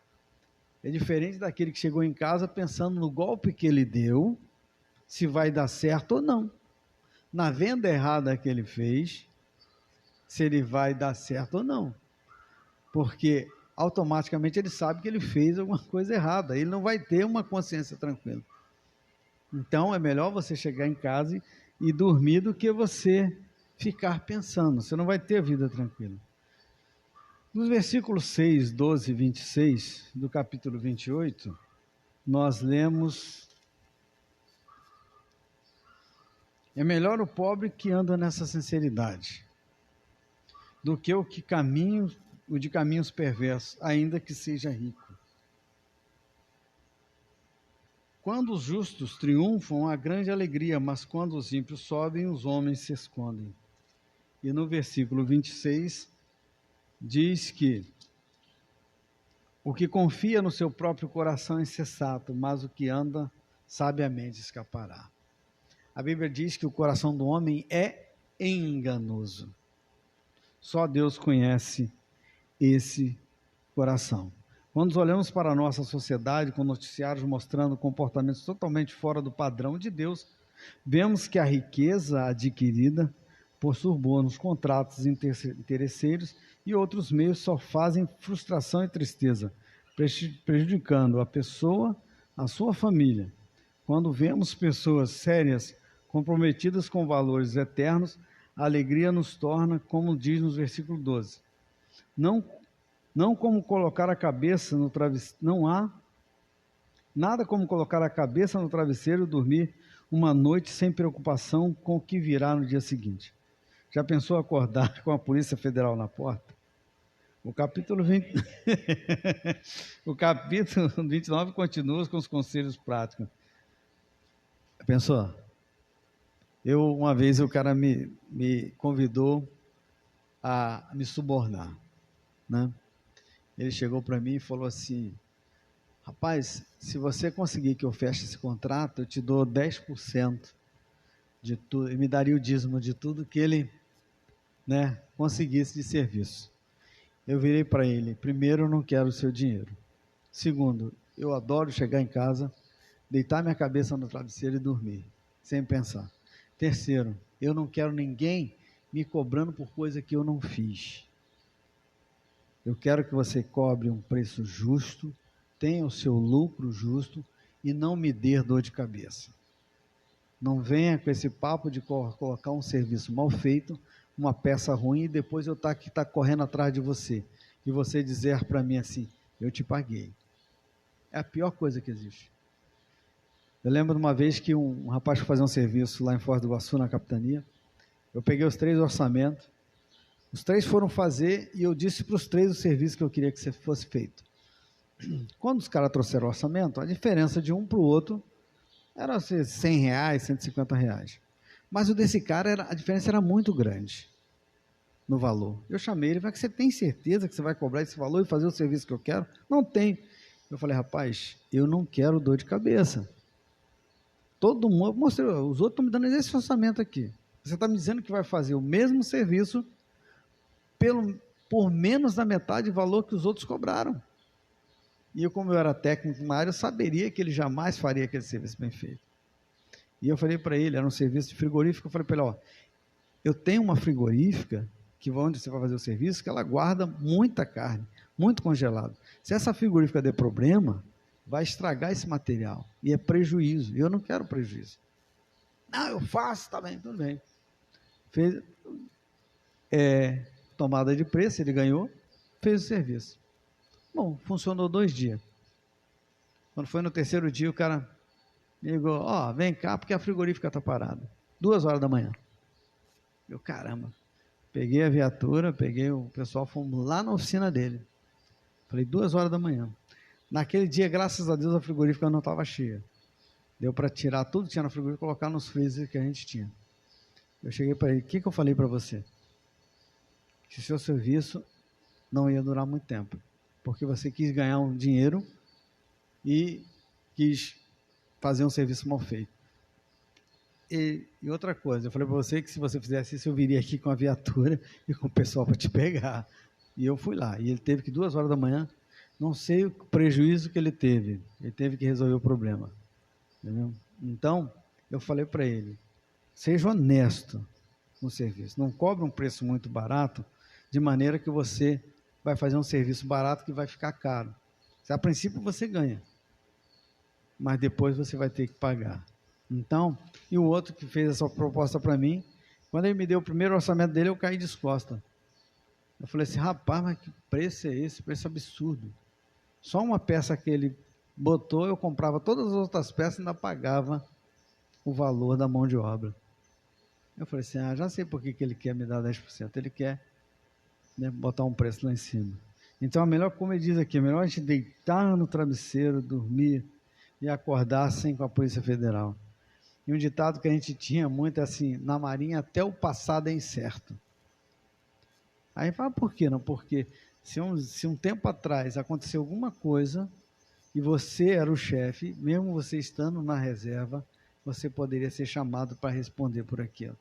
é diferente daquele que chegou em casa pensando no golpe que ele deu, se vai dar certo ou não, na venda errada que ele fez, se ele vai dar certo ou não, porque automaticamente ele sabe que ele fez alguma coisa errada, ele não vai ter uma consciência tranquila. Então é melhor você chegar em casa e dormir do que você ficar pensando, você não vai ter vida tranquila. Nos versículos 6, 12 e 26 do capítulo 28, nós lemos: é melhor o pobre que anda nessa sinceridade, do que o de caminhos perversos, ainda que seja rico. Quando os justos triunfam, há grande alegria, mas quando os ímpios sobem, os homens se escondem. E no versículo 26, diz que o que confia no seu próprio coração é insensato, mas o que anda sabiamente escapará. A Bíblia diz que o coração do homem é enganoso. Só Deus conhece esse coração. Quando olhamos para a nossa sociedade, com noticiários mostrando comportamentos totalmente fora do padrão de Deus, vemos que a riqueza adquirida por subornos, contratos interesseiros e outros meios só fazem frustração e tristeza, prejudicando a pessoa, a sua família. Quando vemos pessoas sérias, comprometidas com valores eternos, a alegria nos torna, como diz no versículo 12, não como colocar a cabeça no travesseiro, não há nada como colocar a cabeça no travesseiro e dormir uma noite sem preocupação com o que virá no dia seguinte. Já pensou acordar com a Polícia Federal na porta? O capítulo 29 continua com os conselhos práticos. Pensou? Uma vez o cara me convidou a me subornar, né? Ele chegou para mim e falou assim: rapaz, se você conseguir que eu feche esse contrato, eu te dou 10% de tudo, e me daria o dízimo de tudo que ele, né, conseguisse de serviço. Eu virei para ele: primeiro, eu não quero o seu dinheiro. Segundo, eu adoro chegar em casa, deitar minha cabeça no travesseiro e dormir, sem pensar. Terceiro, eu não quero ninguém me cobrando por coisa que eu não fiz. Eu quero que você cobre um preço justo, tenha o seu lucro justo e não me dê dor de cabeça. Não venha com esse papo de colocar um serviço mal feito, uma peça ruim, e depois eu estar correndo atrás de você. E você dizer para mim assim: eu te paguei. É a pior coisa que existe. Eu lembro de uma vez que um rapaz foi fazer um serviço lá em Foz do Iguaçu, na capitania. Eu peguei os 3 orçamentos. Os 3 foram fazer e eu disse para os 3 o serviço que eu queria que fosse feito. Quando os caras trouxeram o orçamento, a diferença de um para o outro era R$100, R$150. Mas o desse cara, a diferença era muito grande no valor. Eu chamei ele e falei: você tem certeza que você vai cobrar esse valor e fazer o serviço que eu quero? Não tem. Eu falei: rapaz, eu não quero dor de cabeça. Todo mundo, mostrei, os outros estão me dando esse orçamento aqui. Você está me dizendo que vai fazer o mesmo serviço por menos da metade do valor que os outros cobraram. E eu, como eu era técnico na área, eu saberia que ele jamais faria aquele serviço bem feito. E eu falei para ele, era um serviço de frigorífico, eu falei para ele: ó, eu tenho uma frigorífica, que onde você vai fazer o serviço, que ela guarda muita carne, muito congelado. Se essa frigorífica der problema, vai estragar esse material, e é prejuízo, e eu não quero prejuízo. Não, eu faço, tá bem, tudo bem. Fez tomada de preço, ele ganhou, fez o serviço. Bom, funcionou 2 dias. Quando foi no 3º dia, o cara me ligou: ó, vem cá, porque a frigorífica está parada. 2 horas da manhã. Eu, caramba. Peguei a viatura, peguei o pessoal, fomos lá na oficina dele. Falei: 2 horas da manhã. Naquele dia, graças a Deus, a frigorífica não estava cheia. Deu para tirar tudo que tinha na frigorífica e colocar nos freezer que a gente tinha. Eu cheguei para ele: o que eu falei para você? Que o seu serviço não ia durar muito tempo, porque você quis ganhar um dinheiro e quis fazer um serviço mal feito. E outra coisa, eu falei para você que se você fizesse isso, eu viria aqui com a viatura e com o pessoal para te pegar. E eu fui lá, e ele teve que 2 horas da manhã, não sei o prejuízo que ele teve que resolver o problema. Entendeu? Então, eu falei para ele: seja honesto no serviço, não cobre um preço muito barato, de maneira que você vai fazer um serviço barato que vai ficar caro. A princípio você ganha, mas depois você vai ter que pagar. Então, e o outro que fez essa proposta para mim, quando ele me deu o primeiro orçamento dele, eu caí descosta. Eu falei assim: rapaz, mas que preço é esse? Preço absurdo. Só uma peça que ele botou, eu comprava todas as outras peças e ainda pagava o valor da mão de obra. Eu falei assim: já sei por que ele quer me dar 10%. Ele quer, né, botar um preço lá em cima. Então, a melhor, como ele diz aqui, é melhor a gente deitar no travesseiro, dormir e acordar sem com a Polícia Federal. E um ditado que a gente tinha muito é assim: na Marinha até o passado é incerto. Aí fala: por quê? Não, porque se um tempo atrás aconteceu alguma coisa e você era o chefe, mesmo você estando na reserva, você poderia ser chamado para responder por aquilo.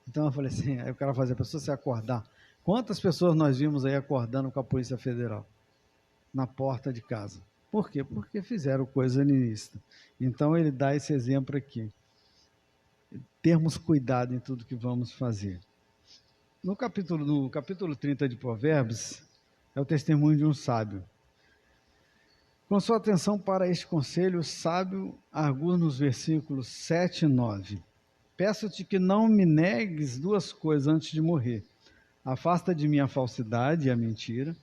Então eu falei assim, aí o cara fazia a pessoa se acordar. Quantas pessoas nós vimos aí acordando com a Polícia Federal na porta de casa? Por quê? Porque fizeram coisa ilícita. Então ele dá esse exemplo aqui. Termos cuidado em tudo que vamos fazer. No capítulo 30 de Provérbios, é o testemunho de um sábio. Com sua atenção para este conselho, o sábio argui nos versículos 7 e 9. Peço-te que não me negues 2 coisas antes de morrer. Afasta de mim a falsidade e a mentira,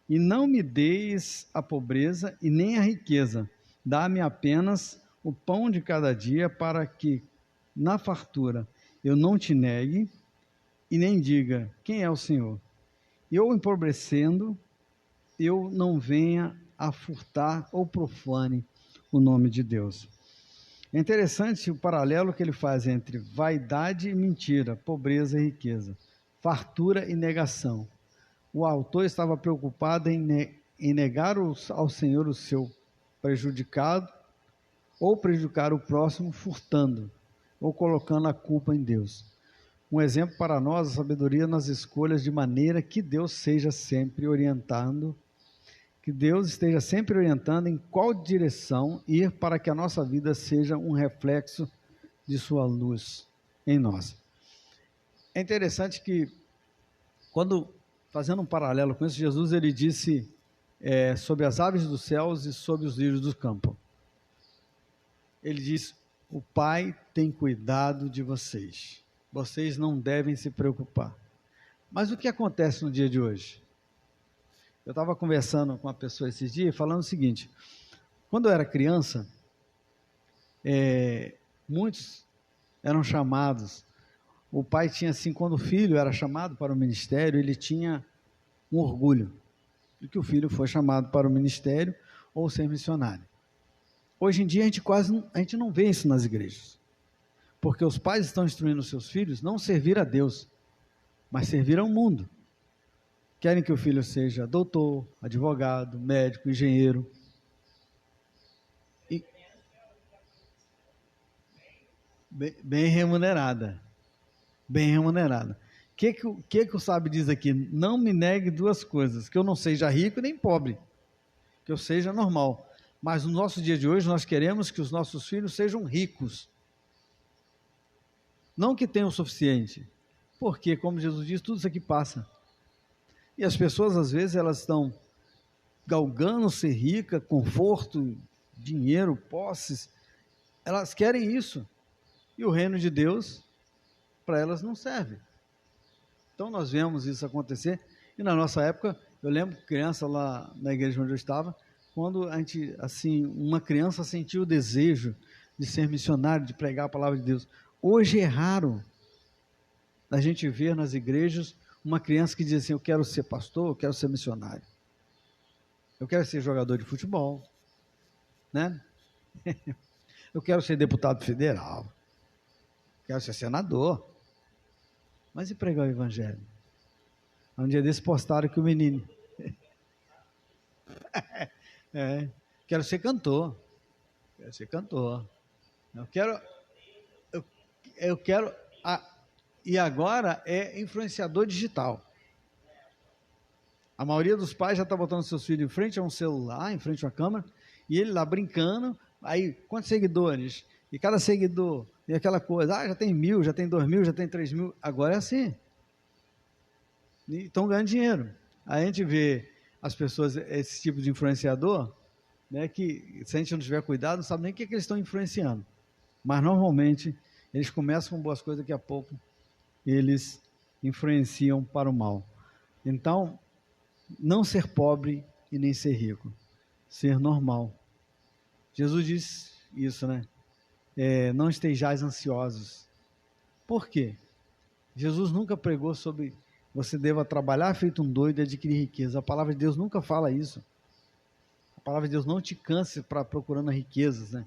e não me deis a pobreza e nem a riqueza. Dá-me apenas o pão de cada dia, para que, na fartura, eu não te negue e nem diga: quem é o Senhor? E eu, empobrecendo, eu não venha a furtar ou profane o nome de Deus. É interessante o paralelo que ele faz entre vaidade e mentira, pobreza e riqueza, fartura e negação. O autor estava preocupado em negar ao Senhor o seu prejudicado, ou prejudicar o próximo furtando, ou colocando a culpa em Deus. um exemplo para nós, a sabedoria nas escolhas, de maneira que Deus seja sempre orientando, que Deus esteja sempre orientando em qual direção ir para que a nossa vida seja um reflexo de sua luz em nós. É interessante que, quando, fazendo um paralelo com isso, Jesus ele disse sobre as aves dos céus e sobre os lírios do campo. Ele diz: o Pai tem cuidado de vocês. Vocês não devem se preocupar. Mas o que acontece no dia de hoje? Eu estava conversando com uma pessoa esses dias, falando o seguinte: quando eu era criança, muitos eram chamados. O pai tinha assim, quando o filho era chamado para o ministério, ele tinha um orgulho de que o filho foi chamado para o ministério ou ser missionário. Hoje em dia a gente não vê isso nas igrejas, porque os pais estão instruindo os seus filhos não servir a Deus, mas servir ao mundo. Querem que o filho seja doutor, advogado, médico, engenheiro. E bem remunerada. Bem remunerada. O que o sábio diz aqui? Não me negue duas coisas: que eu não seja rico nem pobre, que eu seja normal. Mas no nosso dia de hoje nós queremos que os nossos filhos sejam ricos, não que tenham o suficiente, porque, como Jesus diz, tudo isso aqui passa. E as pessoas, às vezes, elas estão galgando ser rica, conforto, dinheiro, posses, elas querem isso, e o reino de Deus para elas não serve. Então nós vemos isso acontecer. E na nossa época, eu lembro, criança lá na igreja onde eu estava, quando a gente, assim, uma criança sentiu o desejo de ser missionário, de pregar a palavra de Deus. Hoje é raro a gente ver nas igrejas uma criança que diz assim: eu quero ser pastor, eu quero ser missionário, eu quero ser jogador de futebol, né? Eu quero ser deputado federal, quero ser senador. Mas e pregar o evangelho? Um dia desse postaram que o menino quero ser cantor, eu quero e agora é influenciador digital. A maioria dos pais já está botando seus filhos em frente a um celular, em frente a uma câmera, e ele lá brincando. Aí, quantos seguidores? E cada seguidor, e aquela coisa, já tem 1.000, já tem 2.000, já tem 3.000, agora é assim. E estão ganhando dinheiro. Aí a gente vê as pessoas, esse tipo de influenciador, né, que se a gente não tiver cuidado, não sabe nem o que eles estão influenciando. Mas normalmente, eles começam com boas coisas, daqui a pouco eles influenciam para o mal. Então, não ser pobre e nem ser rico, ser normal. Jesus diz isso, né? Não estejais ansiosos. Por quê? Jesus nunca pregou sobre você deva trabalhar feito um doido e adquirir riqueza. A palavra de Deus nunca fala isso. A palavra de Deus não te canse procurando riquezas, né?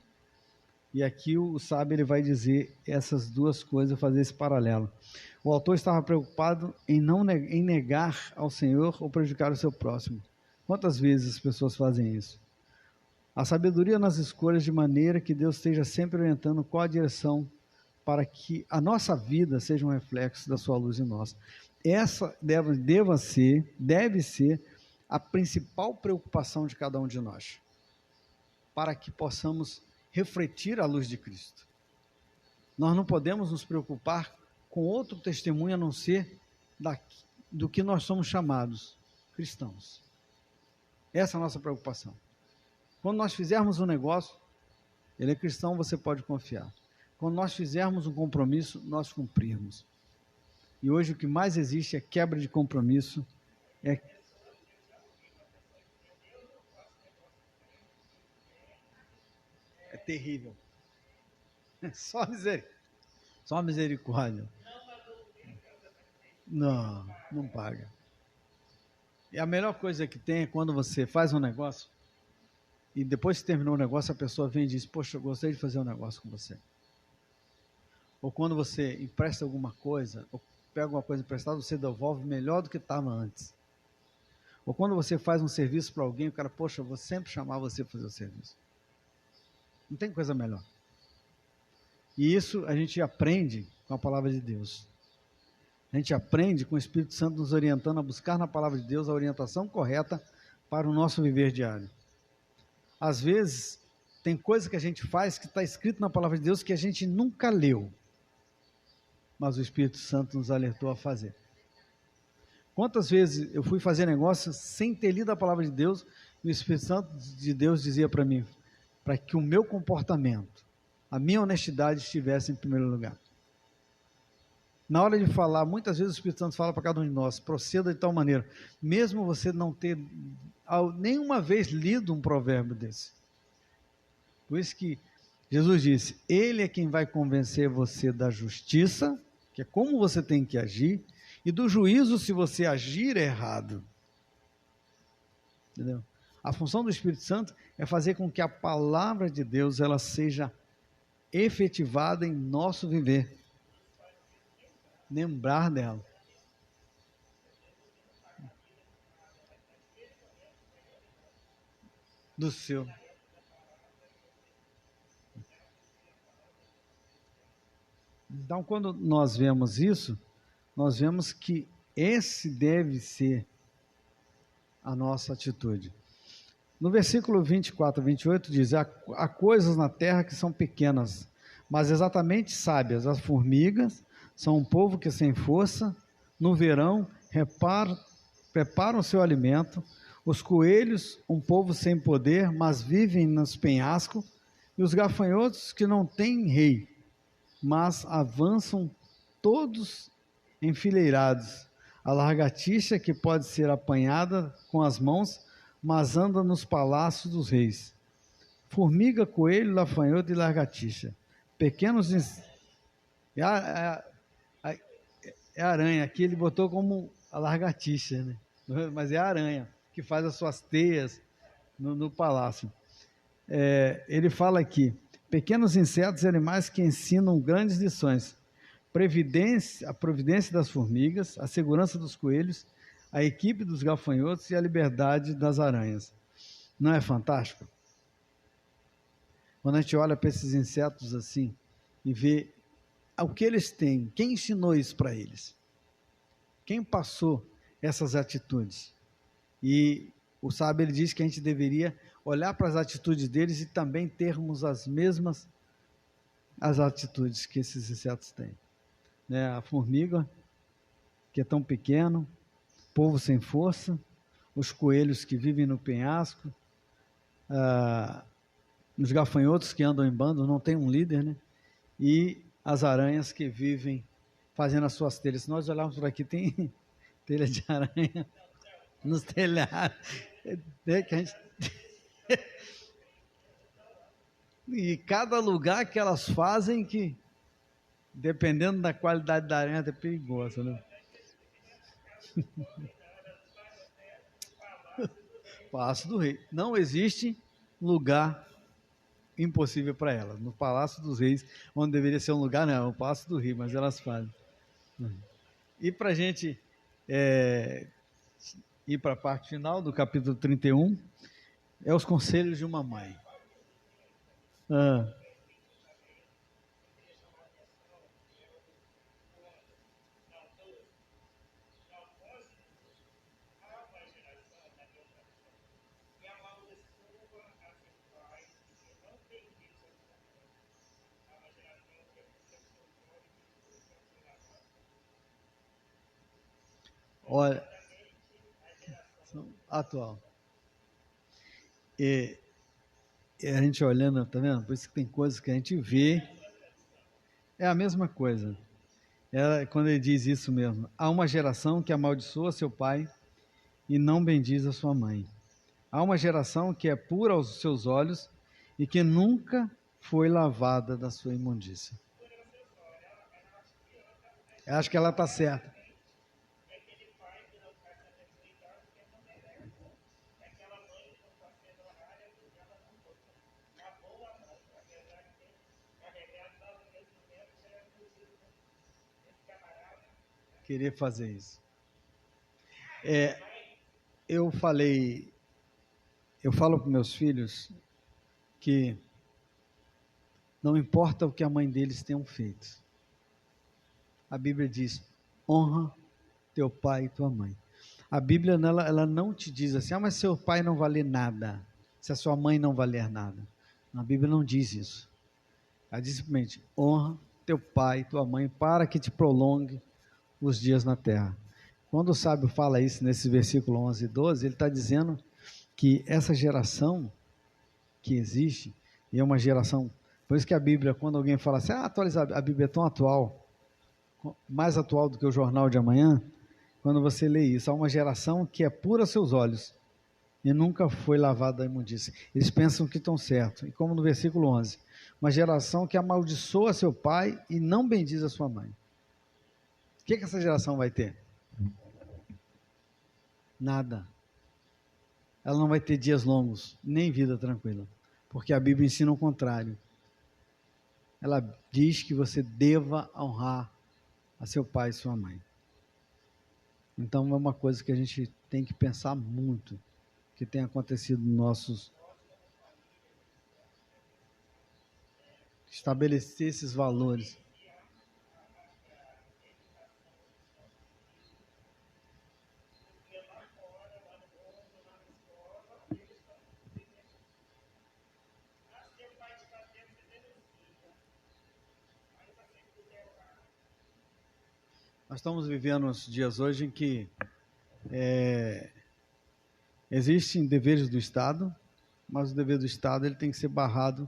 E aqui o sábio ele vai dizer essas duas coisas, fazer esse paralelo. O autor estava preocupado em negar ao Senhor ou prejudicar o seu próximo. Quantas vezes as pessoas fazem isso? A sabedoria nas escolhas, de maneira que Deus esteja sempre orientando qual a direção para que a nossa vida seja um reflexo da sua luz em nós. Essa deve ser a principal preocupação de cada um de nós, para que possamos refletir a luz de Cristo. Nós não podemos nos preocupar com outro testemunho a não ser do que nós somos chamados, cristãos. Essa é a nossa preocupação. Quando nós fizermos um negócio, ele é cristão, você pode confiar. Quando nós fizermos um compromisso, nós cumprirmos. E hoje o que mais existe é quebra de compromisso. É terrível. Só misericórdia. Não paga. E a melhor coisa que tem é quando você faz um negócio e depois que terminou o negócio, a pessoa vem e diz: poxa, eu gostei de fazer um negócio com você. Ou quando você empresta alguma coisa, ou pega alguma coisa emprestada, você devolve melhor do que estava antes. Ou quando você faz um serviço para alguém, o cara: poxa, eu vou sempre chamar você para fazer o serviço. Não tem coisa melhor. E isso a gente aprende com a palavra de Deus. A gente aprende com o Espírito Santo nos orientando a buscar na palavra de Deus a orientação correta para o nosso viver diário. Às vezes, tem coisa que a gente faz que está escrito na palavra de Deus que a gente nunca leu, mas o Espírito Santo nos alertou a fazer. Quantas vezes eu fui fazer negócio sem ter lido a palavra de Deus, e o Espírito Santo de Deus dizia para mim, para que o meu comportamento, a minha honestidade estivesse em primeiro lugar. Na hora de falar, muitas vezes o Espírito Santo fala para cada um de nós, proceda de tal maneira, mesmo você não ter nenhuma vez lido um provérbio desse. Por isso que Jesus disse, Ele é quem vai convencer você da justiça, que é como você tem que agir, e do juízo se você agir errado. Entendeu? A função do Espírito Santo é fazer com que a palavra de Deus ela seja efetivada em nosso viver. Lembrar dela. Do seu. Então, quando nós vemos isso, nós vemos que esse deve ser a nossa atitude. No versículo 24 a 28 diz, há coisas na terra que são pequenas, mas exatamente sábias. As formigas são um povo que sem força, no verão, preparam o seu alimento. Os coelhos, um povo sem poder, mas vivem nos penhascos. E os gafanhotos que não têm rei, mas avançam todos enfileirados. A lagartixa que pode ser apanhada com as mãos, mas anda nos palácios dos reis. Formiga, coelho, gafanhoto e lagartixa. Pequenos... É aranha, aqui ele botou como a lagartixa, né? Mas é a aranha, que faz as suas teias no palácio. Ele fala aqui, pequenos insetos e animais que ensinam grandes lições. A providência das formigas, a segurança dos coelhos, a equipe dos gafanhotos e a liberdade das aranhas. Não é fantástico? Quando a gente olha para esses insetos assim e vê o que eles têm, quem ensinou isso para eles? Quem passou essas atitudes? E o sábio ele diz que a gente deveria olhar para as atitudes deles e também termos as mesmas atitudes que esses insetos têm. Né? A formiga, que é tão pequeno, povo sem força, os coelhos que vivem no penhasco, os gafanhotos que andam em bando, não tem um líder, né? E as aranhas que vivem fazendo as suas telhas. Se nós olharmos por aqui, tem telha de aranha nos telhados. Que a gente... E cada lugar que elas fazem que, dependendo da qualidade da aranha, é perigosa, né? Palácio do Rei. Não existe lugar impossível para elas. No Palácio dos Reis, onde deveria ser um lugar, não, é o Palácio do Rei, mas elas fazem. E para a gente ir para a parte final do capítulo 31, é os conselhos de uma mãe. Olha, atual. E a gente olhando, tá vendo? Por isso que tem coisas que a gente vê, é a mesma coisa. Quando ele diz isso mesmo, há uma geração que amaldiçoa seu pai e não bendiz a sua mãe. Há uma geração que é pura aos seus olhos e que nunca foi lavada da sua imundícia. Eu acho que ela está certa. Querer fazer isso. Eu falo para meus filhos que não importa o que a mãe deles tenham feito. A Bíblia diz, honra teu pai e tua mãe. A Bíblia ela não te diz assim, mas seu pai não vale nada, se a sua mãe não valer nada. A Bíblia não diz isso. Ela diz simplesmente, honra teu pai e tua mãe para que te prolongue os dias na terra. Quando o sábio fala isso nesse versículo 11 e 12, ele está dizendo que essa geração que existe, e é uma geração, por isso que a Bíblia, quando alguém fala assim, atualizar, a Bíblia é tão atual, mais atual do que o jornal de amanhã, quando você lê isso, há uma geração que é pura aos seus olhos, e nunca foi lavada da imundícia. Eles pensam que estão certos, e como no versículo 11, uma geração que amaldiçoa seu pai e não bendiz a sua mãe. O que essa geração vai ter? Nada. Ela não vai ter dias longos, nem vida tranquila, porque a Bíblia ensina o contrário. Ela diz que você deva honrar a seu pai e sua mãe. Então é uma coisa que a gente tem que pensar muito, que tem acontecido nos nossos... Estabelecer esses valores. Nós estamos vivendo uns dias hoje em que existem deveres do Estado, mas o dever do Estado ele tem que ser barrado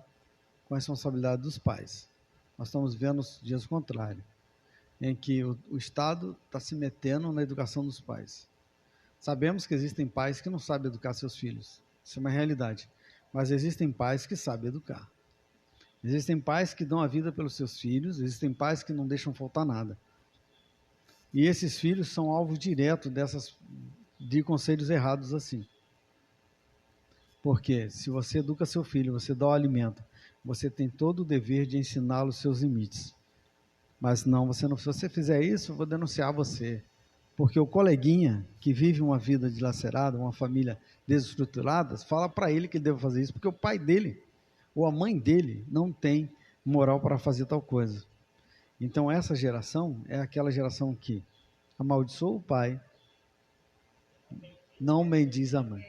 com a responsabilidade dos pais. Nós estamos vendo os dias contrários, em que o Estado está se metendo na educação dos pais. Sabemos que existem pais que não sabem educar seus filhos, isso é uma realidade, mas existem pais que sabem educar. Existem pais que dão a vida pelos seus filhos, existem pais que não deixam faltar nada. E esses filhos são alvo direto de conselhos errados assim. Porque se você educa seu filho, você dá o alimento, você tem todo o dever de ensiná-lo os seus limites. Mas não, se você fizer isso, eu vou denunciar você. Porque o coleguinha que vive uma vida dilacerada, uma família desestruturada, fala para ele que ele deve fazer isso, porque o pai dele ou a mãe dele não tem moral para fazer tal coisa. Então essa geração é aquela geração que amaldiçoa o pai, não bendiz a mãe.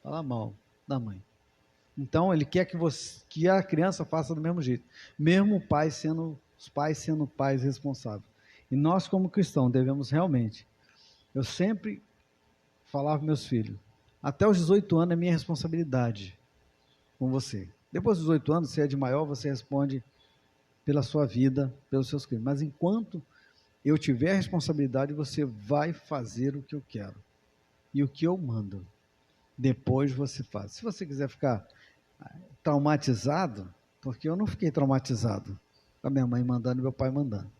Fala mal da mãe. Então ele quer que a criança faça do mesmo jeito, mesmo os pais sendo pais responsáveis. E nós como cristãos devemos realmente, eu sempre falava para meus filhos, até os 18 anos é minha responsabilidade com você. Depois dos 18 anos, você é de maior, você responde pela sua vida, pelos seus crimes. Mas enquanto eu tiver responsabilidade, você vai fazer o que eu quero e o que eu mando. Depois você faz. Se você quiser ficar traumatizado, porque eu não fiquei traumatizado com a minha mãe mandando e meu pai mandando.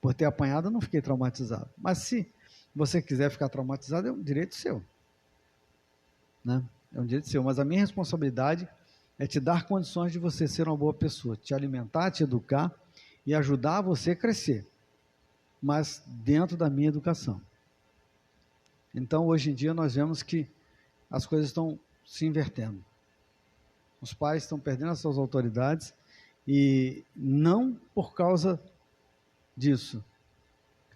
Por ter apanhado, eu não fiquei traumatizado. Mas se você quiser ficar traumatizado, é um direito seu. Né? É um direito seu. Mas a minha responsabilidade é te dar condições de você ser uma boa pessoa, te alimentar, te educar e ajudar você a crescer, mas dentro da minha educação. Então, hoje em dia, nós vemos que as coisas estão se invertendo. Os pais estão perdendo as suas autoridades e não por causa disso.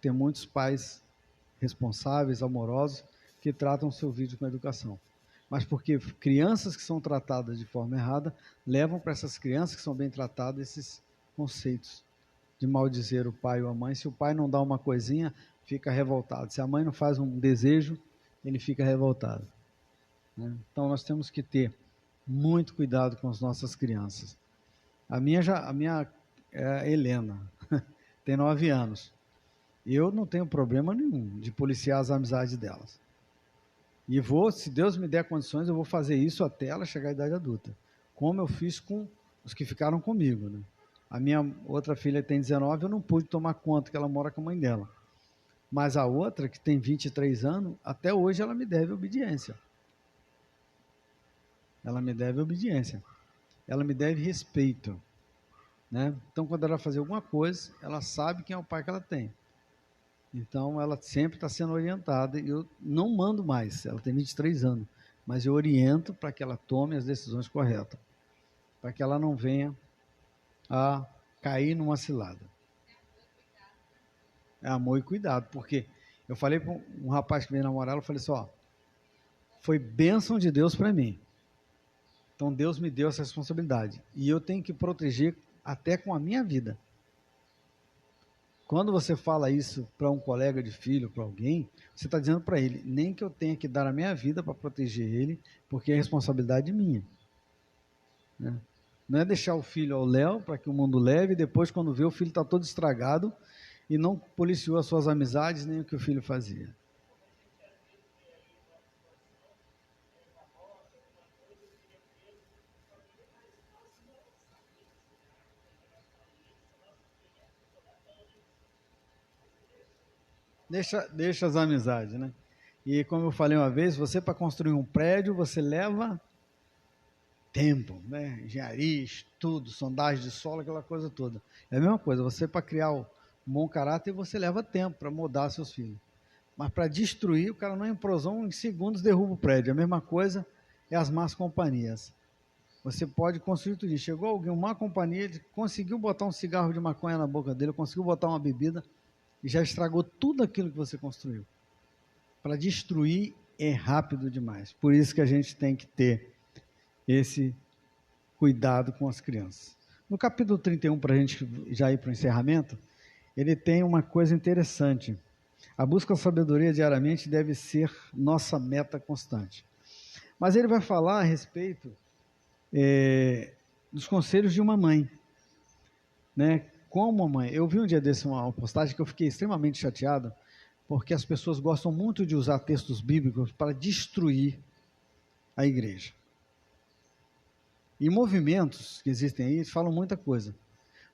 Tem muitos pais responsáveis, amorosos, que tratam o seu filho com educação. Mas porque crianças que são tratadas de forma errada levam para essas crianças que são bem tratadas esses conceitos de maldizer o pai ou a mãe. Se o pai não dá uma coisinha, fica revoltado. Se a mãe não faz um desejo, ele fica revoltado. Né? Então nós temos que ter muito cuidado com as nossas crianças. A minha é Helena, tem 9 anos. Eu não tenho problema nenhum de policiar as amizades delas. E se Deus me der condições, eu vou fazer isso até ela chegar à idade adulta. Como eu fiz com os que ficaram comigo. Né? A minha outra filha tem 19, eu não pude tomar conta, que ela mora com a mãe dela. Mas a outra, que tem 23 anos, até hoje ela me deve obediência. Ela me deve obediência. Ela me deve respeito. Né? Então, quando ela fazer alguma coisa, ela sabe quem é o pai que ela tem. Então, ela sempre está sendo orientada. Eu não mando mais, ela tem 23 anos, mas eu oriento para que ela tome as decisões corretas, para que ela não venha a cair numa cilada. é amor e cuidado, porque eu falei para um rapaz que veio namorar, eu falei assim, ó, foi bênção de Deus para mim. Então Deus me deu essa responsabilidade e eu tenho que proteger até com a minha vida. Quando você fala isso para um colega de filho, para alguém, você está dizendo para ele, nem que eu tenha que dar a minha vida para proteger ele, porque é responsabilidade minha. Né? Não é deixar o filho ao léu para que o mundo leve e depois, quando vê, o filho está todo estragado e não policiou as suas amizades nem o que o filho fazia. Deixa as amizades, né? E como eu falei uma vez, você para construir um prédio, você leva tempo, né? Engenharia, estudo, sondagem de solo, aquela coisa toda. É a mesma coisa, você para criar um bom caráter, você leva tempo para moldar seus filhos. Mas para destruir, o cara não improsão, em segundos derruba o prédio. A mesma coisa é as más companhias. Você pode construir tudo isso. Chegou alguém, uma má companhia, ele conseguiu botar um cigarro de maconha na boca dele, conseguiu botar uma bebida e já estragou tudo aquilo que você construiu. Para destruir é rápido demais. Por isso que a gente tem que ter esse cuidado com as crianças. No capítulo 31, para a gente já ir para o encerramento, ele tem uma coisa interessante. A busca da sabedoria diariamente deve ser nossa meta constante. Mas ele vai falar a respeito dos conselhos de uma mãe. Né? Como a mãe, eu vi um dia desse uma postagem que eu fiquei extremamente chateado, porque as pessoas gostam muito de usar textos bíblicos para destruir a igreja. E movimentos que existem aí, eles falam muita coisa.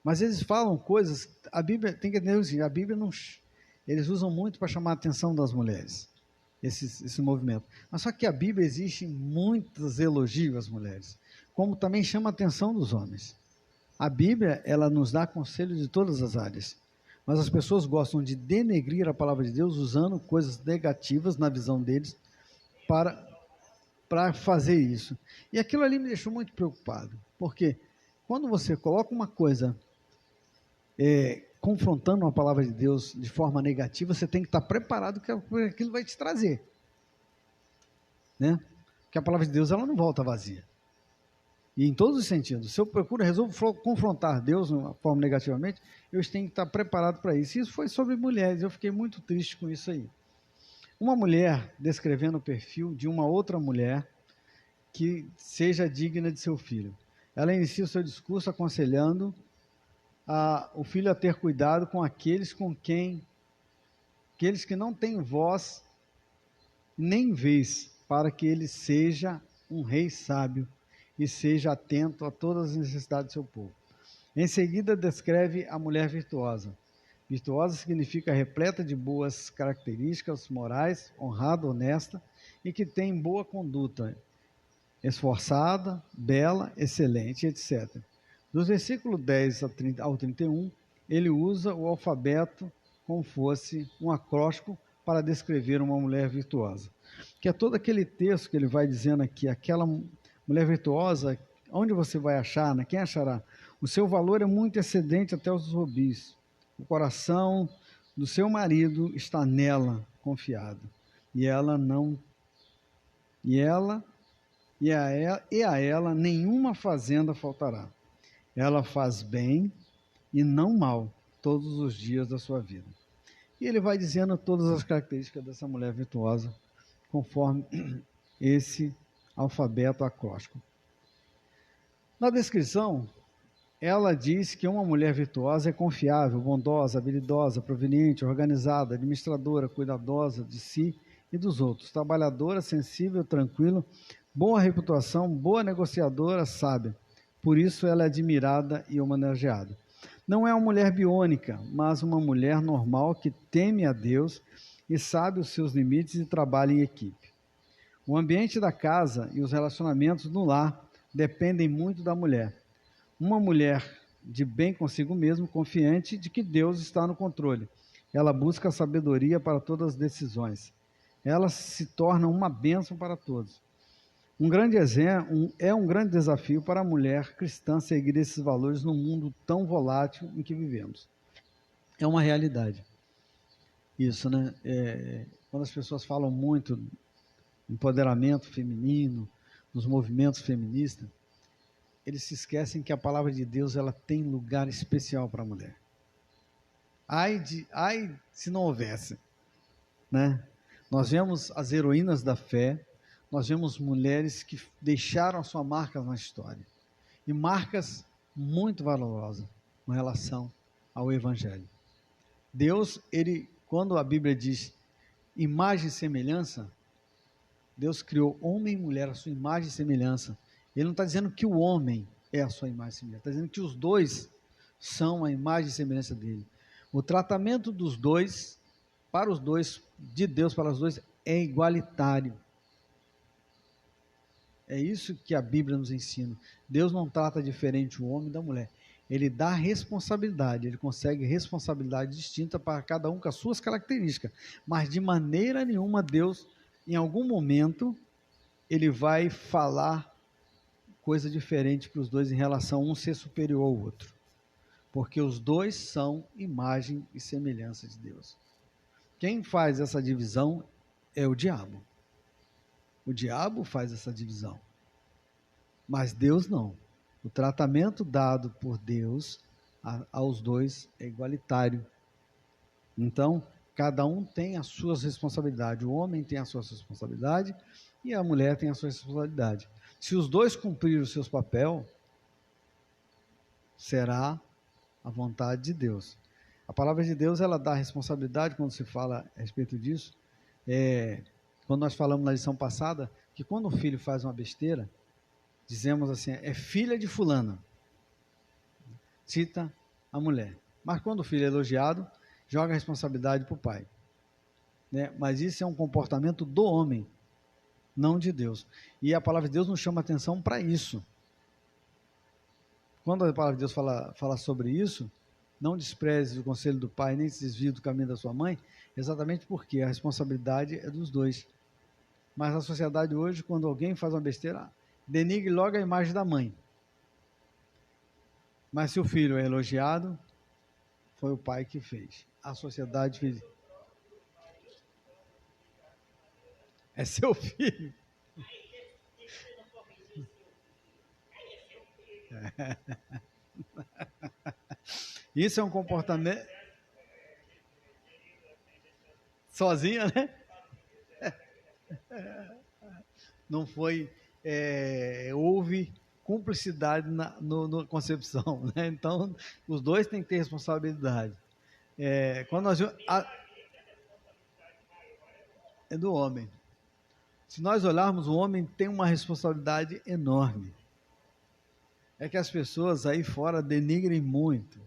Mas eles falam coisas, a Bíblia, tem que entender o seguinte, a Bíblia não, eles usam muito para chamar a atenção das mulheres, esse movimento. Mas só que a Bíblia existe muitos elogios às mulheres, como também chama a atenção dos homens. A Bíblia, ela nos dá conselho de todas as áreas, mas as pessoas gostam de denegrir a palavra de Deus usando coisas negativas na visão deles para fazer isso. E aquilo ali me deixou muito preocupado, porque quando você coloca uma coisa confrontando uma palavra de Deus de forma negativa, você tem que estar preparado que aquilo vai te trazer. Né? Porque a palavra de Deus ela não volta vazia. E em todos os sentidos. Se eu resolvo confrontar Deus de uma forma negativamente, eu tenho que estar preparado para isso. E isso foi sobre mulheres, eu fiquei muito triste com isso aí. Uma mulher descrevendo o perfil de uma outra mulher que seja digna de seu filho. Ela inicia o seu discurso aconselhando o filho a ter cuidado com aqueles que não têm voz nem vez, para que ele seja um rei sábio e seja atento a todas as necessidades do seu povo. Em seguida, descreve a mulher virtuosa. Virtuosa significa repleta de boas características morais, honrada, honesta e que tem boa conduta, esforçada, bela, excelente, etc. Dos versículos 10 ao 31, ele usa o alfabeto como fosse um acróstico para descrever uma mulher virtuosa. Que é todo aquele texto que ele vai dizendo aqui, aquela mulher virtuosa, onde você vai achar, né? Quem achará? O seu valor é muito excedente até os rubis. O coração do seu marido está nela confiado. E a ela nenhuma fazenda faltará. Ela faz bem e não mal todos os dias da sua vida. E ele vai dizendo todas as características dessa mulher virtuosa, conforme esse alfabeto acróstico. Na descrição, ela diz que uma mulher virtuosa é confiável, bondosa, habilidosa, proveniente, organizada, administradora, cuidadosa de si e dos outros, trabalhadora, sensível, tranquila, boa reputação, boa negociadora, sábia. Por isso ela é admirada e homenageada. Não é uma mulher biônica, mas uma mulher normal que teme a Deus e sabe os seus limites e trabalha em equipe. O ambiente da casa e os relacionamentos no lar dependem muito da mulher. Uma mulher de bem consigo mesmo, confiante de que Deus está no controle. Ela busca a sabedoria para todas as decisões. Ela se torna uma bênção para todos. Um grande desafio para a mulher cristã seguir esses valores num mundo tão volátil em que vivemos. É uma realidade. isso, né? Quando as pessoas falam muito empoderamento feminino, nos movimentos feministas, eles se esquecem que a palavra de Deus ela tem lugar especial para a mulher. Ai se não houvesse, né? Nós vemos as heroínas da fé, nós vemos mulheres que deixaram a sua marca na história, e marcas muito valorosas com relação ao Evangelho. Deus, quando a Bíblia diz imagem e semelhança, Deus criou homem e mulher à sua imagem e semelhança. Ele não está dizendo que o homem é a sua imagem e semelhança, está dizendo que os dois são a imagem e semelhança dele. O tratamento dos dois, para os dois, de Deus para os dois, é igualitário. É isso que a Bíblia nos ensina. Deus não trata diferente o homem da mulher. Ele dá responsabilidade, ele consegue responsabilidade distinta para cada um com as suas características. Mas de maneira nenhuma Deus, em algum momento, ele vai falar coisa diferente para os dois em relação a um ser superior ao outro. Porque os dois são imagem e semelhança de Deus. Quem faz essa divisão é o diabo. O diabo faz essa divisão. Mas Deus não. O tratamento dado por Deus aos dois é igualitário. Então, cada um tem as suas responsabilidades. O homem tem as suas responsabilidades e a mulher tem a sua responsabilidade. Se os dois cumprirem os seus papéis, será a vontade de Deus. A palavra de Deus, ela dá responsabilidade quando se fala a respeito disso. Quando nós falamos na lição passada, que quando um filho faz uma besteira, dizemos assim, é filha de fulana. Cita a mulher. Mas quando o filho é elogiado, joga a responsabilidade para o pai. Né? Mas isso é um comportamento do homem, não de Deus. E a palavra de Deus nos chama atenção para isso. Quando a palavra de Deus fala sobre isso, não despreze o conselho do pai, nem se desvie do caminho da sua mãe, exatamente porque a responsabilidade é dos dois. Mas a sociedade hoje, quando alguém faz uma besteira, denigre logo a imagem da mãe. Mas se o filho é elogiado, foi o pai que fez. A sociedade fez. É seu filho. Isso é um comportamento. Sozinha, né? Não foi. Houve cumplicidade na concepção, né? Então, os dois têm que ter responsabilidade. Quando nós é do homem. Se nós olharmos, o homem tem uma responsabilidade enorme. É que as pessoas aí fora denigrem muito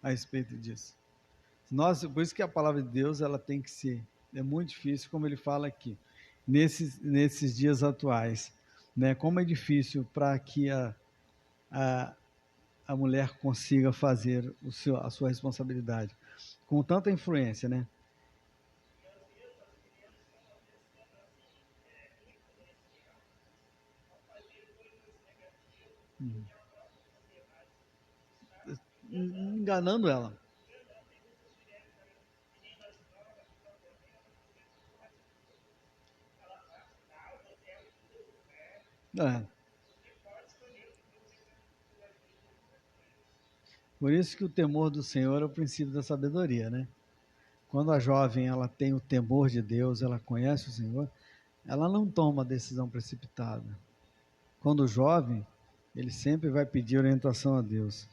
a respeito disso. Por isso que a palavra de Deus ela tem que ser, é muito difícil, como ele fala aqui, nesses dias atuais, né? Como é difícil para que a mulher consiga fazer a sua responsabilidade, com tanta influência, né? Enganando ela. Por isso que o temor do Senhor é o princípio da sabedoria, né? Quando a jovem ela tem o temor de Deus, ela conhece o Senhor, ela não toma decisão precipitada. Quando o jovem, ele sempre vai pedir orientação a Deus.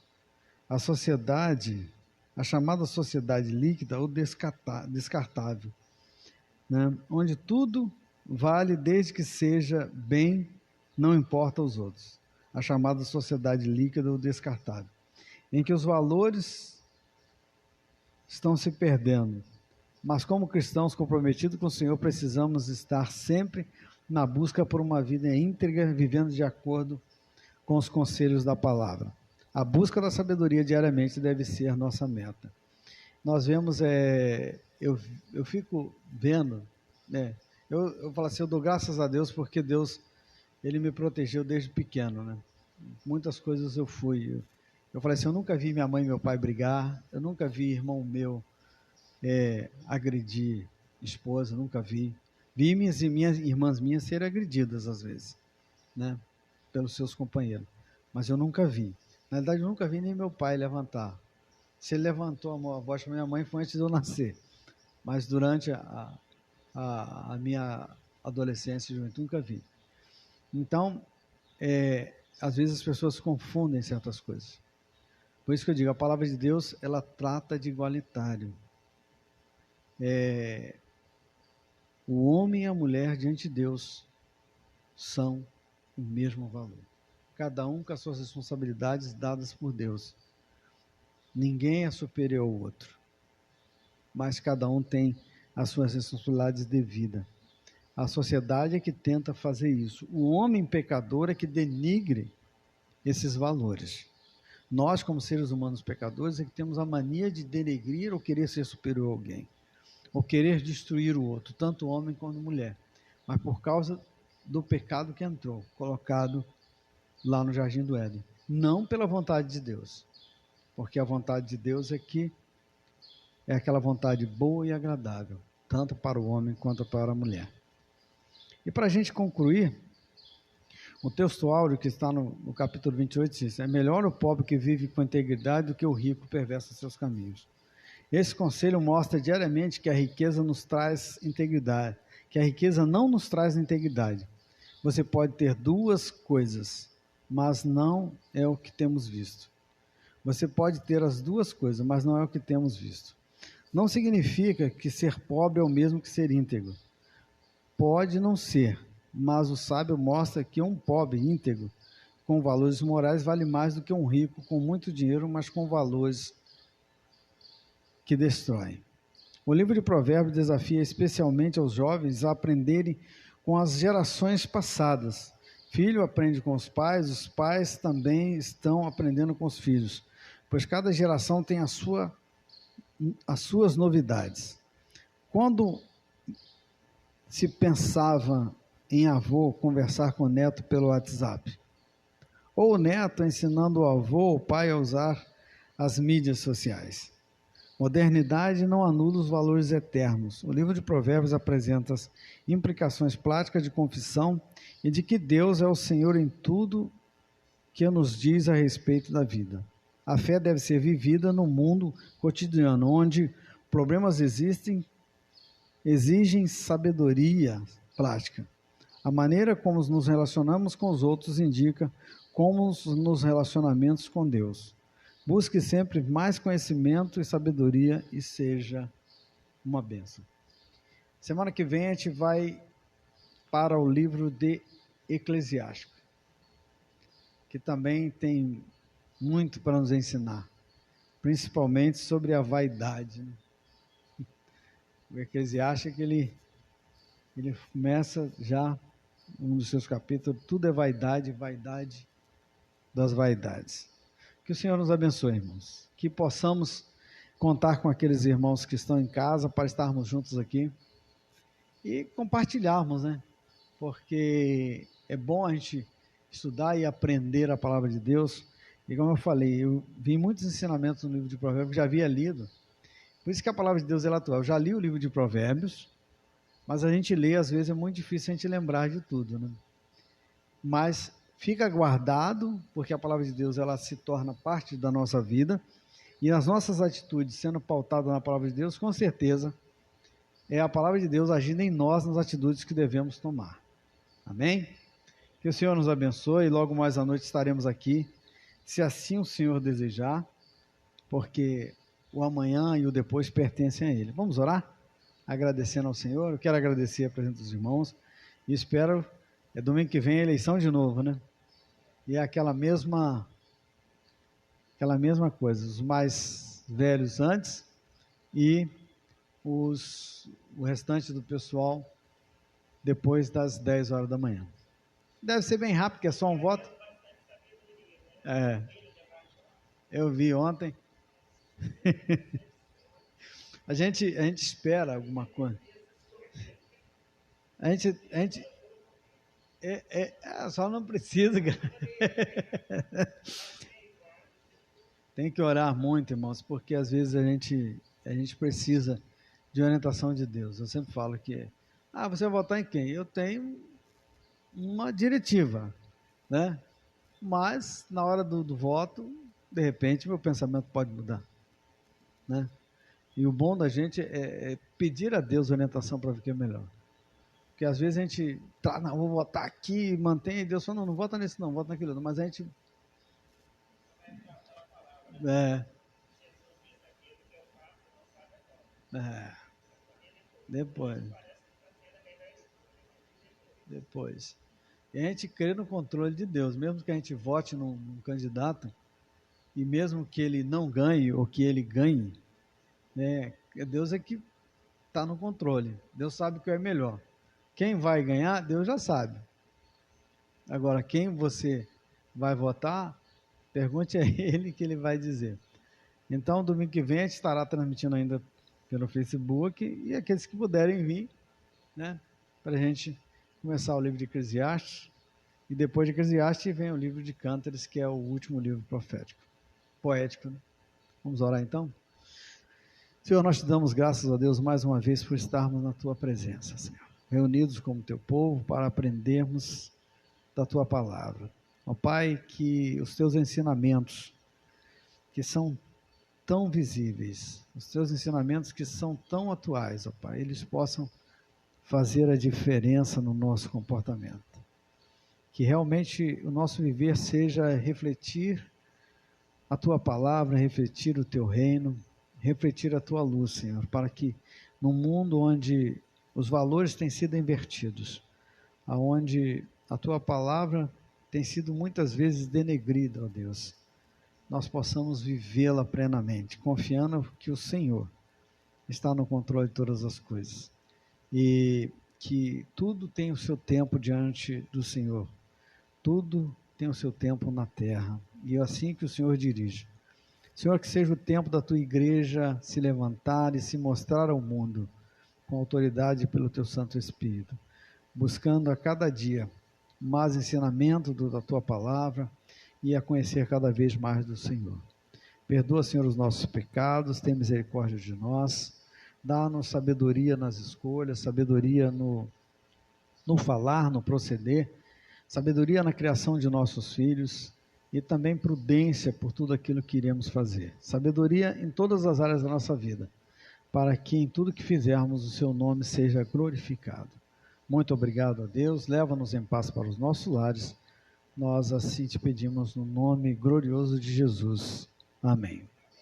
A sociedade, a chamada sociedade líquida ou descartável, né? Onde tudo vale desde que seja bem, não importa os outros. A chamada sociedade líquida ou descartável, em que os valores estão se perdendo. Mas como cristãos comprometidos com o Senhor, precisamos estar sempre na busca por uma vida íntegra, vivendo de acordo com os conselhos da palavra. A busca da sabedoria diariamente deve ser nossa meta. Nós vemos, eu fico vendo, né? Eu falo assim, eu dou graças a Deus porque Deus, Ele me protegeu desde pequeno, né? Muitas coisas eu fui. Eu falei assim, eu nunca vi minha mãe e meu pai brigar, eu nunca vi irmão meu agredir esposa, nunca vi. Vi minhas irmãs minhas serem agredidas às vezes, né, pelos seus companheiros, mas eu nunca vi. Na verdade, eu nunca vi nem meu pai levantar. Se ele levantou a voz para minha mãe foi antes de eu nascer, mas durante a minha adolescência e juventude nunca vi. Então, às vezes as pessoas confundem certas coisas. Por isso que eu digo, a palavra de Deus, ela trata de igualitário. O homem e a mulher diante de Deus são o mesmo valor. Cada um com as suas responsabilidades dadas por Deus. Ninguém é superior ao outro, mas cada um tem as suas responsabilidades devidas. A sociedade é que tenta fazer isso. O homem pecador é que denigre esses valores. Nós, como seres humanos pecadores, é que temos a mania de denegrir ou querer ser superior a alguém, ou querer destruir o outro, tanto homem quanto mulher, mas por causa do pecado que entrou, colocado lá no Jardim do Éden, não pela vontade de Deus, porque a vontade de Deus é aquela vontade boa e agradável, tanto para o homem quanto para a mulher. E para a gente concluir, o texto áureo que está no capítulo 28 diz: é melhor o pobre que vive com integridade do que o rico perverso em seus caminhos. Esse conselho mostra diariamente que a riqueza nos traz integridade, que a riqueza não nos traz integridade. Você pode ter duas coisas, mas não é o que temos visto. Você pode ter as duas coisas, mas não é o que temos visto. Não significa que ser pobre é o mesmo que ser íntegro. Pode não ser, mas o sábio mostra que um pobre íntegro, com valores morais, vale mais do que um rico com muito dinheiro, mas com valores que destroem. O livro de Provérbios desafia especialmente aos jovens a aprenderem com as gerações passadas. Filho aprende com os pais também estão aprendendo com os filhos, pois cada geração tem as suas novidades. Quando se pensava em avô conversar com o neto pelo WhatsApp, ou o neto ensinando o avô ou pai a usar as mídias sociais. Modernidade não anula os valores eternos. O livro de Provérbios apresenta as implicações práticas de confissão e de que Deus é o Senhor em tudo que nos diz a respeito da vida. A fé deve ser vivida no mundo cotidiano, onde problemas exigem sabedoria prática. A maneira como nos relacionamos com os outros indica como nos relacionamentos com Deus. Busque sempre mais conhecimento e sabedoria e seja uma bênção. Semana que vem a gente vai para o livro de Eclesiástico, que também tem muito para nos ensinar, principalmente sobre a vaidade. O Eclesiástico, ele começa já, um dos seus capítulos, tudo é vaidade, vaidade das vaidades. Que o Senhor nos abençoe, irmãos. Que possamos contar com aqueles irmãos que estão em casa para estarmos juntos aqui e compartilharmos, né? Porque é bom a gente estudar e aprender a palavra de Deus. E como eu falei, eu vi muitos ensinamentos no livro de Provérbios, já havia lido. Por isso que a palavra de Deus é atual. Eu já li o livro de Provérbios, mas a gente lê, às vezes é muito difícil a gente lembrar de tudo, né? Mas fica guardado, porque a palavra de Deus ela se torna parte da nossa vida, e as nossas atitudes sendo pautadas na palavra de Deus, com certeza, é a palavra de Deus agindo em nós nas atitudes que devemos tomar. Amém? Que o Senhor nos abençoe, e logo mais à noite estaremos aqui, se assim o Senhor desejar, porque o amanhã e o depois pertencem a Ele. Vamos orar? Agradecendo ao Senhor. Eu quero agradecer a presença dos irmãos, e espero, domingo que vem a eleição de novo, né? E é aquela mesma coisa, os mais velhos antes e o restante do pessoal depois das 10 horas da manhã. Deve ser bem rápido, porque é só um voto. Eu vi ontem. a gente espera alguma coisa. A gente só não precisa. Tem que orar muito, irmãos, porque às vezes a gente precisa de orientação de Deus. Eu sempre falo que, você vai votar em quem? Eu tenho uma diretiva, né? Mas, na hora do voto, de repente, meu pensamento pode mudar, né? E o bom da gente é pedir a Deus orientação para ver o que é melhor. Porque às vezes a gente, não, vou votar aqui, mantém, e Deus fala, não vota nesse não, vota naquilo não. Mas a gente... Depois. E a gente crê no controle de Deus, mesmo que a gente vote num candidato, e mesmo que ele não ganhe, ou que ele ganhe, Deus é que está no controle. Deus sabe o que é melhor. Quem vai ganhar, Deus já sabe. Agora, quem você vai votar, pergunte a ele que ele vai dizer. Então, domingo que vem, a gente estará transmitindo ainda pelo Facebook, e aqueles que puderem vir, né, para a gente começar o livro de Eclesiastes, e depois de Eclesiastes vem o livro de Cântares, que é o último livro poético, né? Vamos orar então? Senhor, nós te damos graças a Deus mais uma vez por estarmos na tua presença, Senhor, reunidos como teu povo para aprendermos da tua palavra. Ó Pai, que os teus ensinamentos, que são tão visíveis, os teus ensinamentos que são tão atuais, ó Pai, eles possam fazer a diferença no nosso comportamento. Que realmente o nosso viver seja refletir a tua palavra, refletir o teu reino, refletir a tua luz, Senhor, para que num mundo onde os valores têm sido invertidos, aonde a tua palavra tem sido muitas vezes denegrida, ó Deus, nós possamos vivê-la plenamente, confiando que o Senhor está no controle de todas as coisas, e que tudo tem o seu tempo diante do Senhor, tudo tem o seu tempo na terra, e é assim que o Senhor dirige. Senhor, que seja o tempo da tua igreja se levantar e se mostrar ao mundo com autoridade pelo teu Santo Espírito, buscando a cada dia mais ensinamento da tua palavra e a conhecer cada vez mais do Senhor. Perdoa, Senhor, os nossos pecados, tem misericórdia de nós, dá-nos sabedoria nas escolhas, sabedoria no falar, no proceder, sabedoria na criação de nossos filhos, e também prudência por tudo aquilo que iremos fazer. Sabedoria em todas as áreas da nossa vida, para que em tudo que fizermos o seu nome seja glorificado. Muito obrigado a Deus, leva-nos em paz para os nossos lares, nós assim te pedimos no nome glorioso de Jesus. Amém.